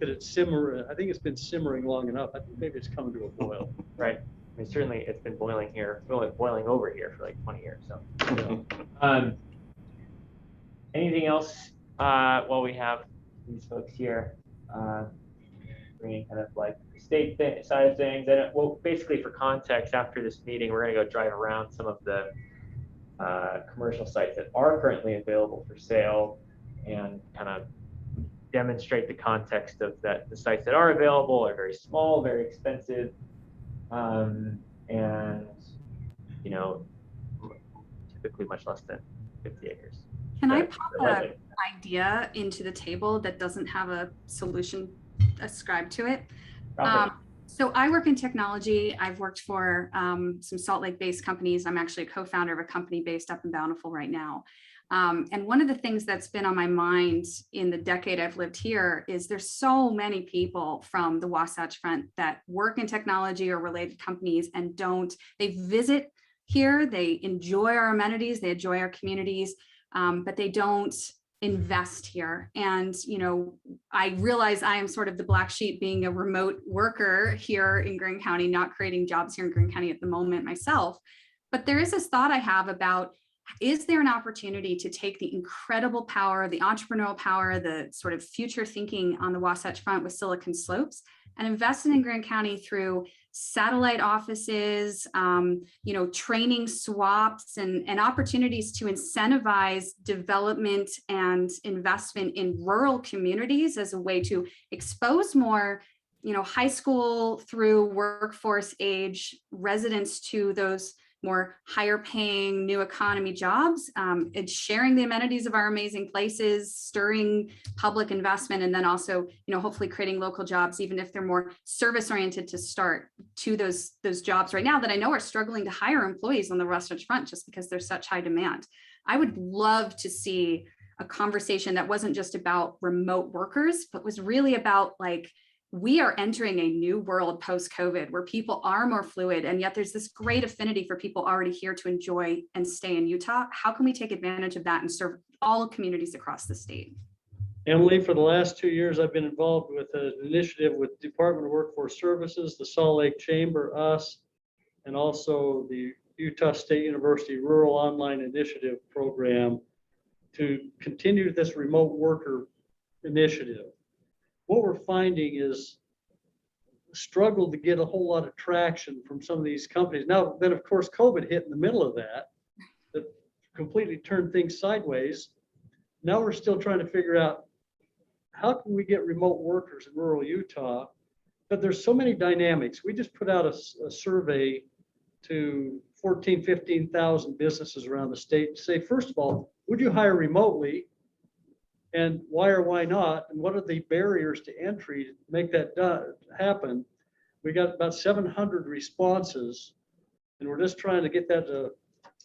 it's simmering. I think it's been simmering long enough. I think maybe it's coming to a boil. Right. I mean, certainly it's been boiling here, boiling over here for like 20 years. So, anything else while we have these folks here, bringing kind of like state side of things? And well, basically for context, after this meeting, we're going to go drive around some of the commercial sites that are currently available for sale and kind of demonstrate the context of that the sites that are available are very small, very expensive, and typically much less than 50 acres. Can I pop an idea into the table that doesn't have a solution ascribed to it? So I work in technology. I've worked for some Salt Lake based companies. I'm actually a co-founder of a company based up in Bountiful right now. And one of the things that's been on my mind in the decade I've lived here is there's so many people from the Wasatch Front that work in technology or related companies and they visit here, they enjoy our amenities, they enjoy our communities, but they don't invest here. And, I realize I am sort of the black sheep being a remote worker here in Greene County, not creating jobs here in Greene County at the moment myself. But there is this thought I have about is there an opportunity to take the incredible power, the entrepreneurial power, the sort of future thinking on the Wasatch Front with Silicon Slopes and invest in Grand County through satellite offices, training swaps and opportunities to incentivize development and investment in rural communities as a way to expose more, high school through workforce age residents to those more higher paying new economy jobs, and sharing the amenities of our amazing places, stirring public investment, and then also, hopefully creating local jobs, even if they're more service oriented to start to those jobs right now that I know are struggling to hire employees on the Wasatch Front just because there's such high demand. I would love to see a conversation that wasn't just about remote workers, but was really about we are entering a new world post-COVID where people are more fluid, and yet there's this great affinity for people already here to enjoy and stay in Utah. How can we take advantage of that and serve all communities across the state? Emily, for the last 2 years, I've been involved with an initiative with Department of Workforce Services, the Salt Lake Chamber, us, and also the Utah State University Rural Online Initiative program to continue this remote worker initiative. What we're finding is struggle to get a whole lot of traction from some of these companies. Now, then of course, COVID hit in the middle of that completely turned things sideways. Now we're still trying to figure out how can we get remote workers in rural Utah, but there's so many dynamics. We just put out a survey to 14, 15,000 businesses around the state to say, first of all, would you hire remotely? And why or why not? And what are the barriers to entry to make that happen? We got about 700 responses, and we're just trying to get that to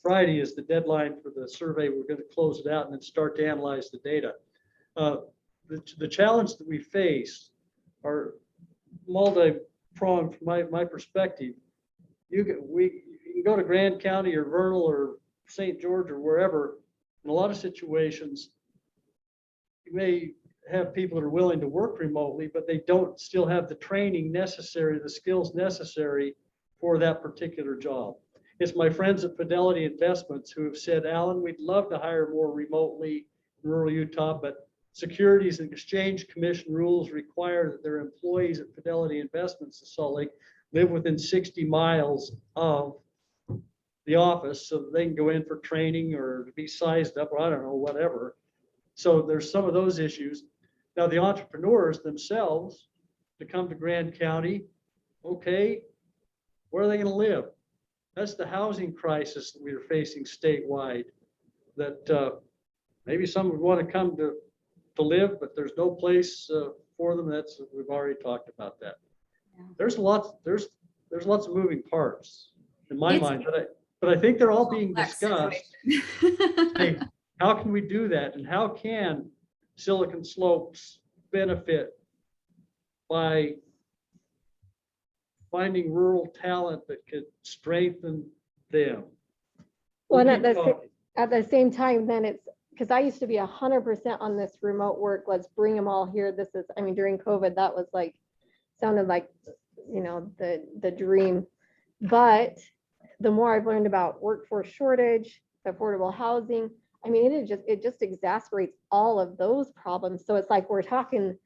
Friday is the deadline for the survey. We're going to close it out and then start to analyze the data. The challenge that we face are multi-pronged from my perspective. You can go to Grand County or Vernal or St. George or wherever. In a lot of situations, you may have people that are willing to work remotely, but they don't still have the training necessary, the skills necessary for that particular job. It's my friends at Fidelity Investments who have said, Alan, we'd love to hire more remotely in rural Utah, but Securities and Exchange Commission rules require that their employees at Fidelity Investments in Salt Lake live within 60 miles of the office so that they can go in for training or to be sized up, or I don't know, whatever. So there's some of those issues. Now the entrepreneurs themselves to come to Grand County, okay, where are they going to live? That's the housing crisis that we are facing statewide, that maybe some would want to come to live, but there's no place for them. We've already talked about that. Yeah. There's lots of moving parts in my mind, but I think they're all being discussed. Hey, how can we do that? And how can Silicon Slopes benefit by finding rural talent that could strengthen them? Well, and at the same time, then it's because I used to be 100% on this remote work. Let's bring them all here. During COVID, that was sounded like, the dream. But the more I've learned about workforce shortage, affordable housing, it just exacerbates all of those problems. So it's like we're talking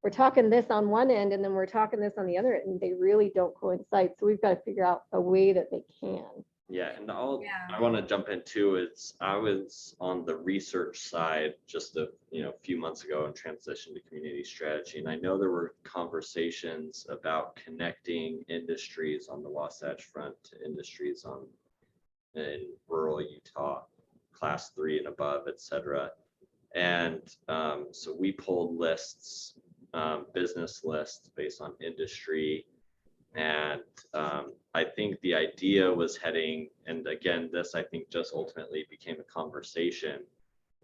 this on one end and then we're talking this on the other end, and they really don't coincide. So we've got to figure out a way that they can. Yeah, and I want to jump in too. I was on the research side just a few months ago and transitioned to community strategy, and I know there were conversations about connecting industries on the Wasatch Front to industries in rural Utah, class 3 and above, etc. And so we pulled lists, business lists based on industry. And I think the idea was heading, and again, this I think just ultimately became a conversation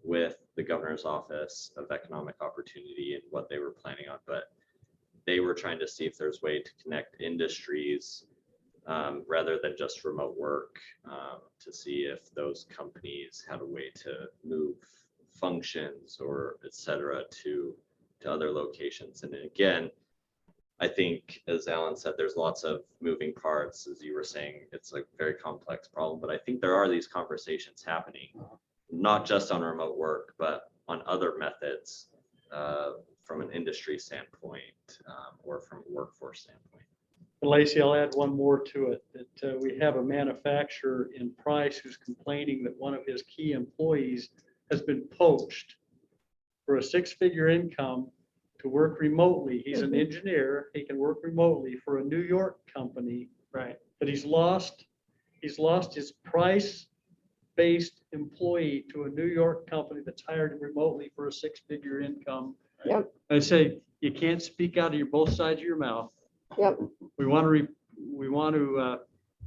with the governor's office of economic opportunity and what they were planning on, but they were trying to see if there's a way to connect industries rather than just remote work, to see if those companies had a way to move functions or et cetera to other locations. And again, I think, as Alan said, there's lots of moving parts. As you were saying, it's a very complex problem, but I think there are these conversations happening, not just on remote work, but on other methods from an industry standpoint or from a workforce standpoint. Lacey, I'll add one more to it, that we have a manufacturer in Price who's complaining that one of his key employees has been poached for a six-figure income to work remotely. He's an engineer. He can work remotely for a New York company. Right. But he's lost his Price-based employee to a New York company that's hired him remotely for a six-figure income. Yep. I say, you can't speak out of both sides of your mouth. Yep. We want to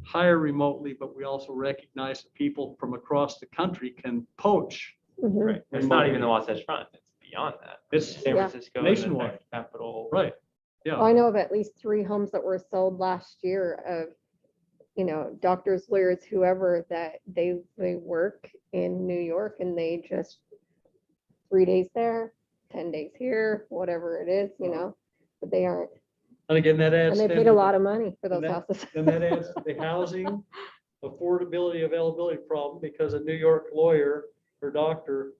hire remotely, but we also recognize that people from across the country can poach. Mhm. Right. It's not even the Wasatch Front. It's beyond that. It's San Yeah. Francisco, Nationwide. and the capital. right. Yeah. I know of at least 3 homes that were sold last year of, doctors, lawyers, whoever, that they work in New York and they just 3 days there, 10 days here, whatever it is, but they aren't. And again, that adds. And they then paid a to lot the- of money for those and that- houses. And that adds to the housing affordability, availability problem, because a New York lawyer or doctor,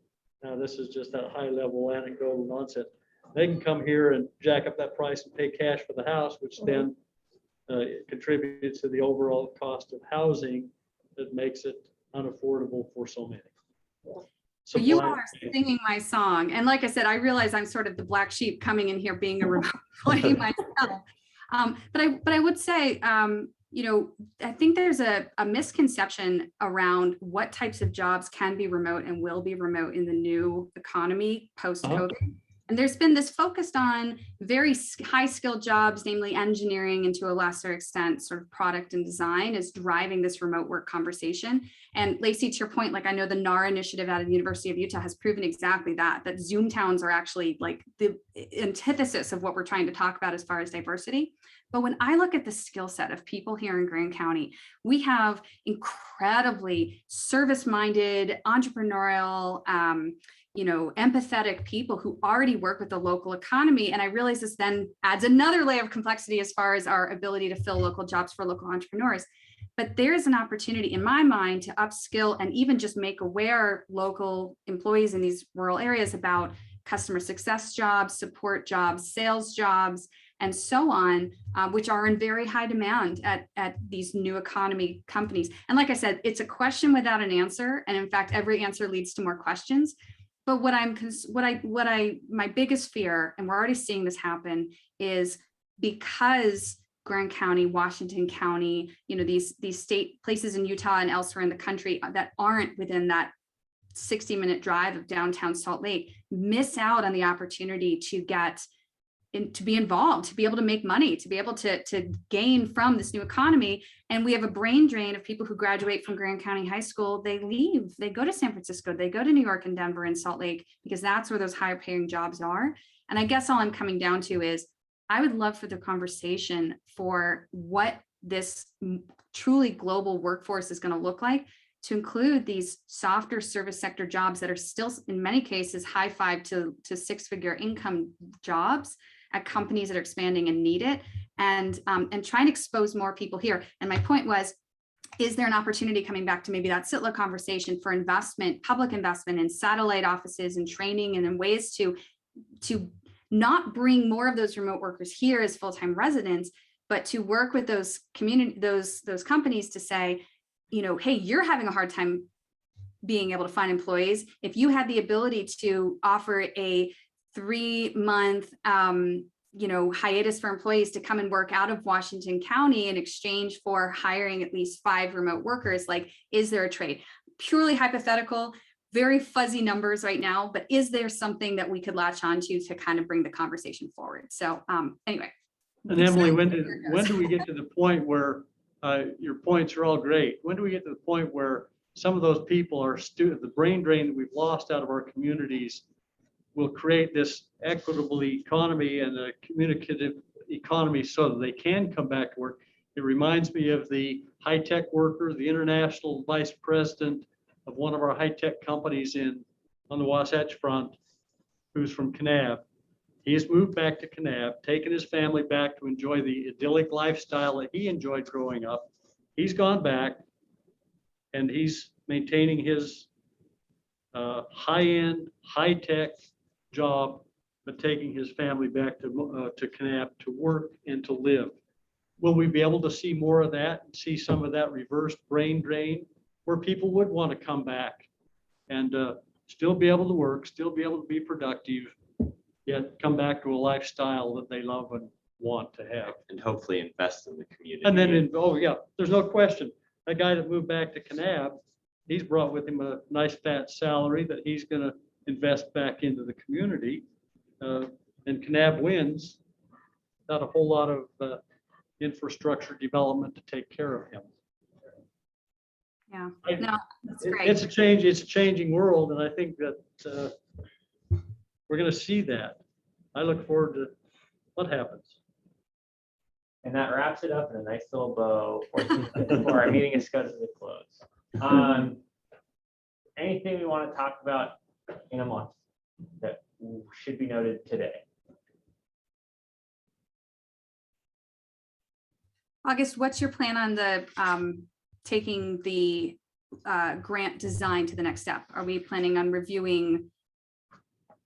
now this is just that high level anecdotal nonsense, they can come here and jack up that price and pay cash for the house, which then contributes to the overall cost of housing that makes it unaffordable for so many. So you Supply- all are singing my song. And like I said, I realize I'm sort of the black sheep coming in here being a remote employee myself. But I would say, I think there's a misconception around what types of jobs can be remote and will be remote in the new economy post-COVID. And there's been this focused on very high skilled jobs, namely engineering, and to a lesser extent, sort of product and design is driving this remote work conversation. And Lacey, to your point, like I know the NAR initiative out of the University of Utah has proven exactly that Zoom towns are actually like the antithesis of what we're trying to talk about as far as diversity. But when I look at the skill set of people here in Grand County, we have incredibly service-minded, entrepreneurial, empathetic people who already work with the local economy. And I realize this then adds another layer of complexity as far as our ability to fill local jobs for local entrepreneurs. But there is an opportunity in my mind to upskill and even just make aware local employees in these rural areas about customer success jobs, support jobs, sales jobs, and so on, which are in very high demand at these new economy companies. And like I said, it's a question without an answer. And in fact, every answer leads to more questions. But my biggest fear, and we're already seeing this happen, is because Grand County, Washington County, these state places in Utah and elsewhere in the country that aren't within that 60-minute drive of downtown Salt Lake miss out on the opportunity to be involved, to be able to make money, to be able to gain from this new economy. And we have a brain drain of people who graduate from Grand County High School. They leave, they go to San Francisco, they go to New York and Denver and Salt Lake, because that's where those higher paying jobs are. And I guess all I'm coming down to is I would love for the conversation for what this truly global workforce is going to look like, to include these softer service sector jobs that are still in many cases high 5 to 6-figure income jobs at companies that are expanding and need it, and try and expose more people here. And my point was, is there an opportunity, coming back to maybe that SITLA conversation, for investment, public investment in satellite offices and training and in ways to not bring more of those remote workers here as full-time residents, but to work with those those companies to say, hey, you're having a hard time being able to find employees. If you had the ability to offer a 3-month hiatus for employees to come and work out of Washington County in exchange for hiring at least 5 remote workers, like, is there a trade? Purely hypothetical, very fuzzy numbers right now, but is there something that we could latch onto to kind of bring the conversation forward? So anyway. And Emily, when do we get to the point where your points are all great? When do we get to the point where some of those people are the brain drain that we've lost out of our communities will create this equitable economy and a communicative economy so that they can come back to work? It reminds me of the high-tech worker, the international vice president of one of our high-tech companies on the Wasatch Front, who's from Kanab. He's moved back to Kanab, taken his family back to enjoy the idyllic lifestyle that he enjoyed growing up. He's gone back and he's maintaining his high-end, high-tech job, but taking his family back to Kanab to work and to live. Will we be able to see more of that, see some of that reverse brain drain, where people would want to come back and still be able to work, still be able to be productive, yet come back to a lifestyle that they love and want to have. And hopefully invest in the community. And then, oh yeah, there's no question. That guy that moved back to Kanab, he's brought with him a nice fat salary that he's going to invest back into the community. And Kanab wins, not a whole lot of infrastructure development to take care of him. Yeah, I- no, that's great. It's a changing world, and I think that we're going to see that. I look forward to what happens. And that wraps it up in a nice little bow before our meeting is scheduled to close. Anything we want to talk about in a month that should be noted today? August, what's your plan on the taking the grant design to the next step? Are we planning on reviewing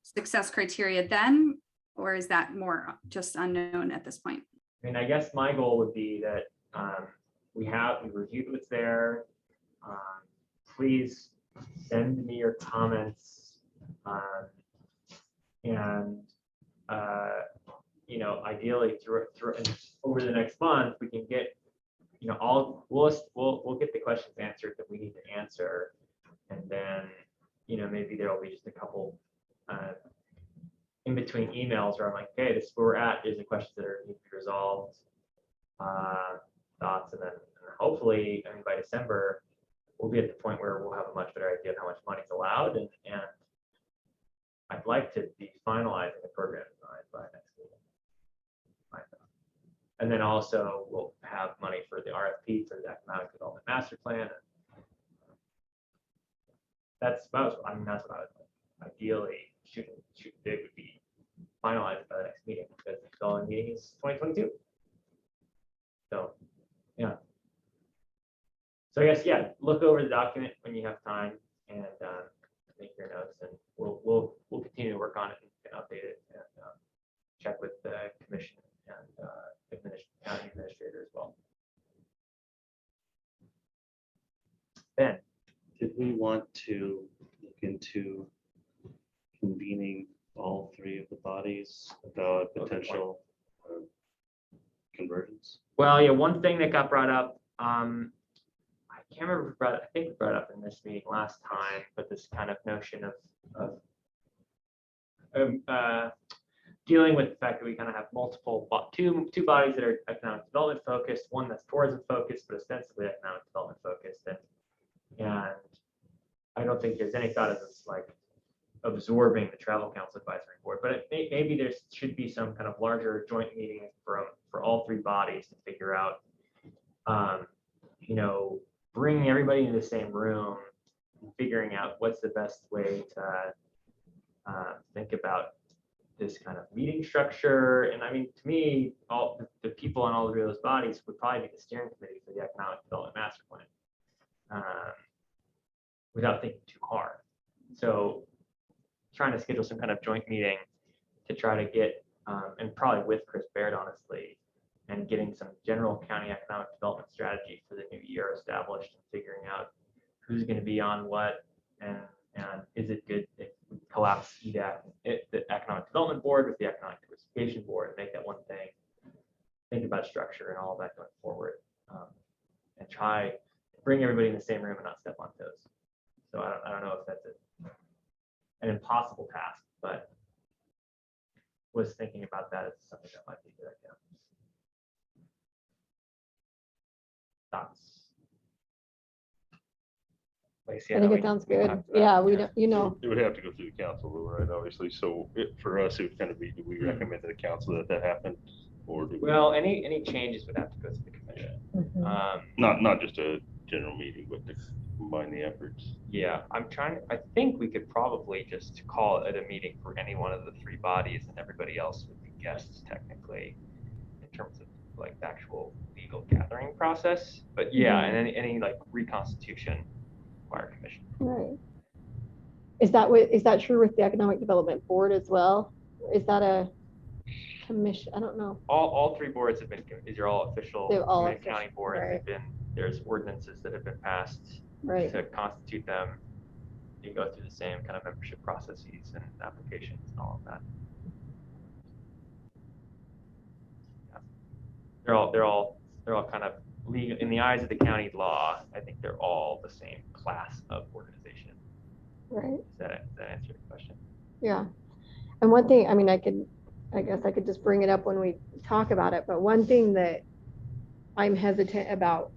success criteria then, or is that more just unknown at this point? I mean, I guess my goal would be that we reviewed what's there. Please send me your comments, and ideally through over the next month we can get we'll get the questions answered that we need to answer, and then maybe there will be just a couple in between emails where I'm like, okay, this is where we're at. There's the questions that need to be resolved, thoughts, and then hopefully, by December, we'll be at the point where we'll have a much better idea of how much money is allowed, and I'd like to be finalizing the program design by next meeting. And then also we'll have money for the RFP for the economic development master plan. That's what I would ideally shoot big would be finalized by the next meeting, because the following meeting is 2022. So yeah. So I guess, yeah, look over the document when you have time and make your notes, and we'll continue to work on it and update it and check with the commission and county administrator as well. Ben, Did we want to look into convening all three of the bodies about potential conversions? well, yeah, one thing that got brought up, I can't remember if I think we brought it up in this meeting last time, but this kind of notion of dealing with the fact that we kind of have two bodies that are economic development focused, one that's tourism focused, but ostensibly economic development focused. And I don't think there's any thought of this like absorbing the Travel Council Advisory Board, but maybe there should be some kind of larger joint meeting for all three bodies to figure out, bringing everybody into the same room, figuring out what's the best way to think about this kind of meeting structure. And I mean, to me, all the people on all three of those bodies would probably be the steering committee for the economic development master plan, without thinking too hard. So trying to schedule some kind of joint meeting to try to get, and probably with Chris Baird, honestly, and getting some general county economic development strategy for the new year established, and figuring out who's going to be on what, and is it good if we collapse EDAB, the Economic Development Board, with the Economic Diversification Board, and make that one thing, think about structure and all of that going forward, and try to bring everybody in the same room and not step on toes. So I don't know if that's an impossible task, but was thinking about that as something that might be a good idea. Thoughts? Lacey, I know think it sounds good. Yeah, we don't, It would have to go through the council, though, right, obviously, so for us, it would kind of be, do we recommend to the council that happen? Or do we? Well, any changes would have to go to the commission. Mhm. Not just a general meeting, but to combine the efforts. Yeah, I think we could probably just call it a meeting for any one of the three bodies and everybody else would be guests technically in terms of like the actual legal gathering process. But yeah, and any like reconstitution fire commission. Right. Is that true with the Economic Development Board as well? Is that a commission? I don't know. All three boards have been, these are all official They're all community county boards. right. There's ordinances that have been passed Right. to constitute them. You go through the same kind of membership processes and applications and all of that. Yeah. They're all kind of legal in the eyes of the county law. I think they're all the same class of organization. Right. Does that answer your question? Yeah. And one thing, I mean, I guess I could just bring it up when we talk about it, but one thing that I'm hesitant about,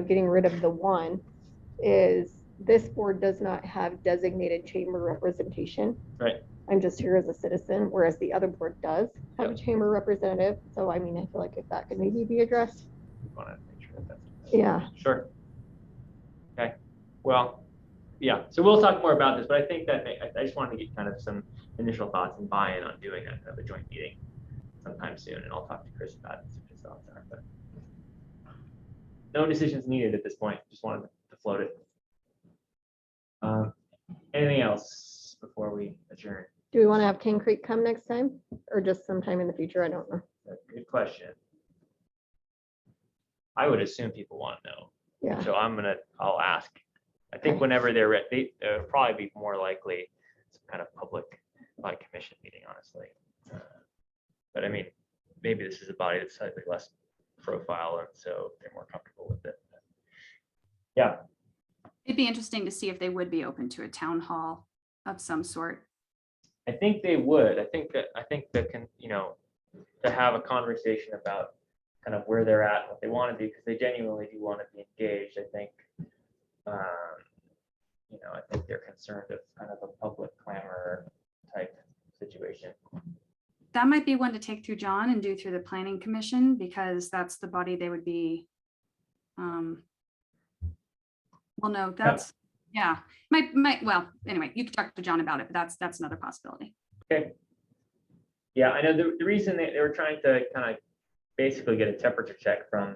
getting rid of the one is this board does not have designated chamber representation. Right. I'm just here as a citizen, whereas the other board does have Yep. a chamber representative. So, I mean, I feel like if that could maybe be addressed. We want to make sure that's Yeah. sure. Okay. Well, yeah. So we'll talk more about this, but I think that I just wanted to get kind of some initial thoughts and buy-in on doing a joint meeting sometime soon, and I'll talk to Chris about it and see what his thoughts are. But no decisions needed at this point. Just wanted to float it. Anything else before we adjourn? Do we want to have King Creek come next time or just sometime in the future? I don't know. Good question. I would assume people want to know. Yeah. So I'll ask. I think Okay. whenever they're ready, it'll probably be more likely some kind of public like commission meeting, honestly. But I mean, maybe this is a body that's slightly less profile, and so they're more comfortable with it. Yeah. It'd be interesting to see if they would be open to a town hall of some sort. I think they would. I think that can, to have a conversation about kind of where they're at, what they want to do, because they genuinely do want to be engaged. I think, I think they're concerned of kind of a public clamor type situation. That might be one to take through John and do through the planning commission, because that's the body they would be. Well, no, that's, yeah, well, anyway, you could talk to John about it, but that's another possibility. Okay. Yeah, I know the reason they were trying to kind of basically get a temperature check from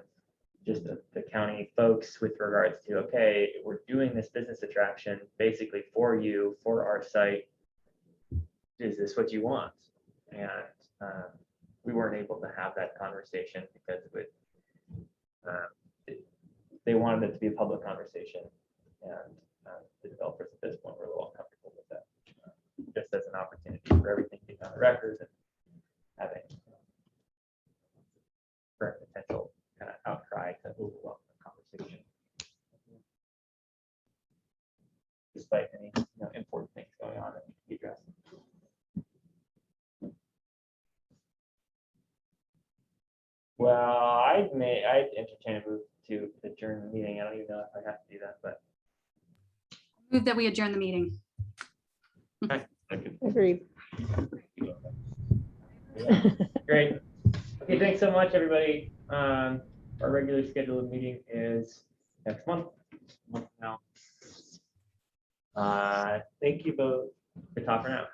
just the county folks with regards to, okay, we're doing this business attraction basically for you, for our site. Is this what you want? And we weren't able to have that conversation because they wanted it to be a public conversation, and the developers at this point were a little uncomfortable with that, just as an opportunity for everything to be on the record and having current potential kind of outcry to overwhelm the conversation, despite any important things going on that need to be addressed. Well, I'd entertain a move to adjourn the meeting. I don't even know if I have to do that, but Move that we adjourn the meeting. Agreed. yeah. Great. Okay, thanks so much, everybody. Our regularly scheduled meeting is next month. Now. Thank you both. Good talk for now.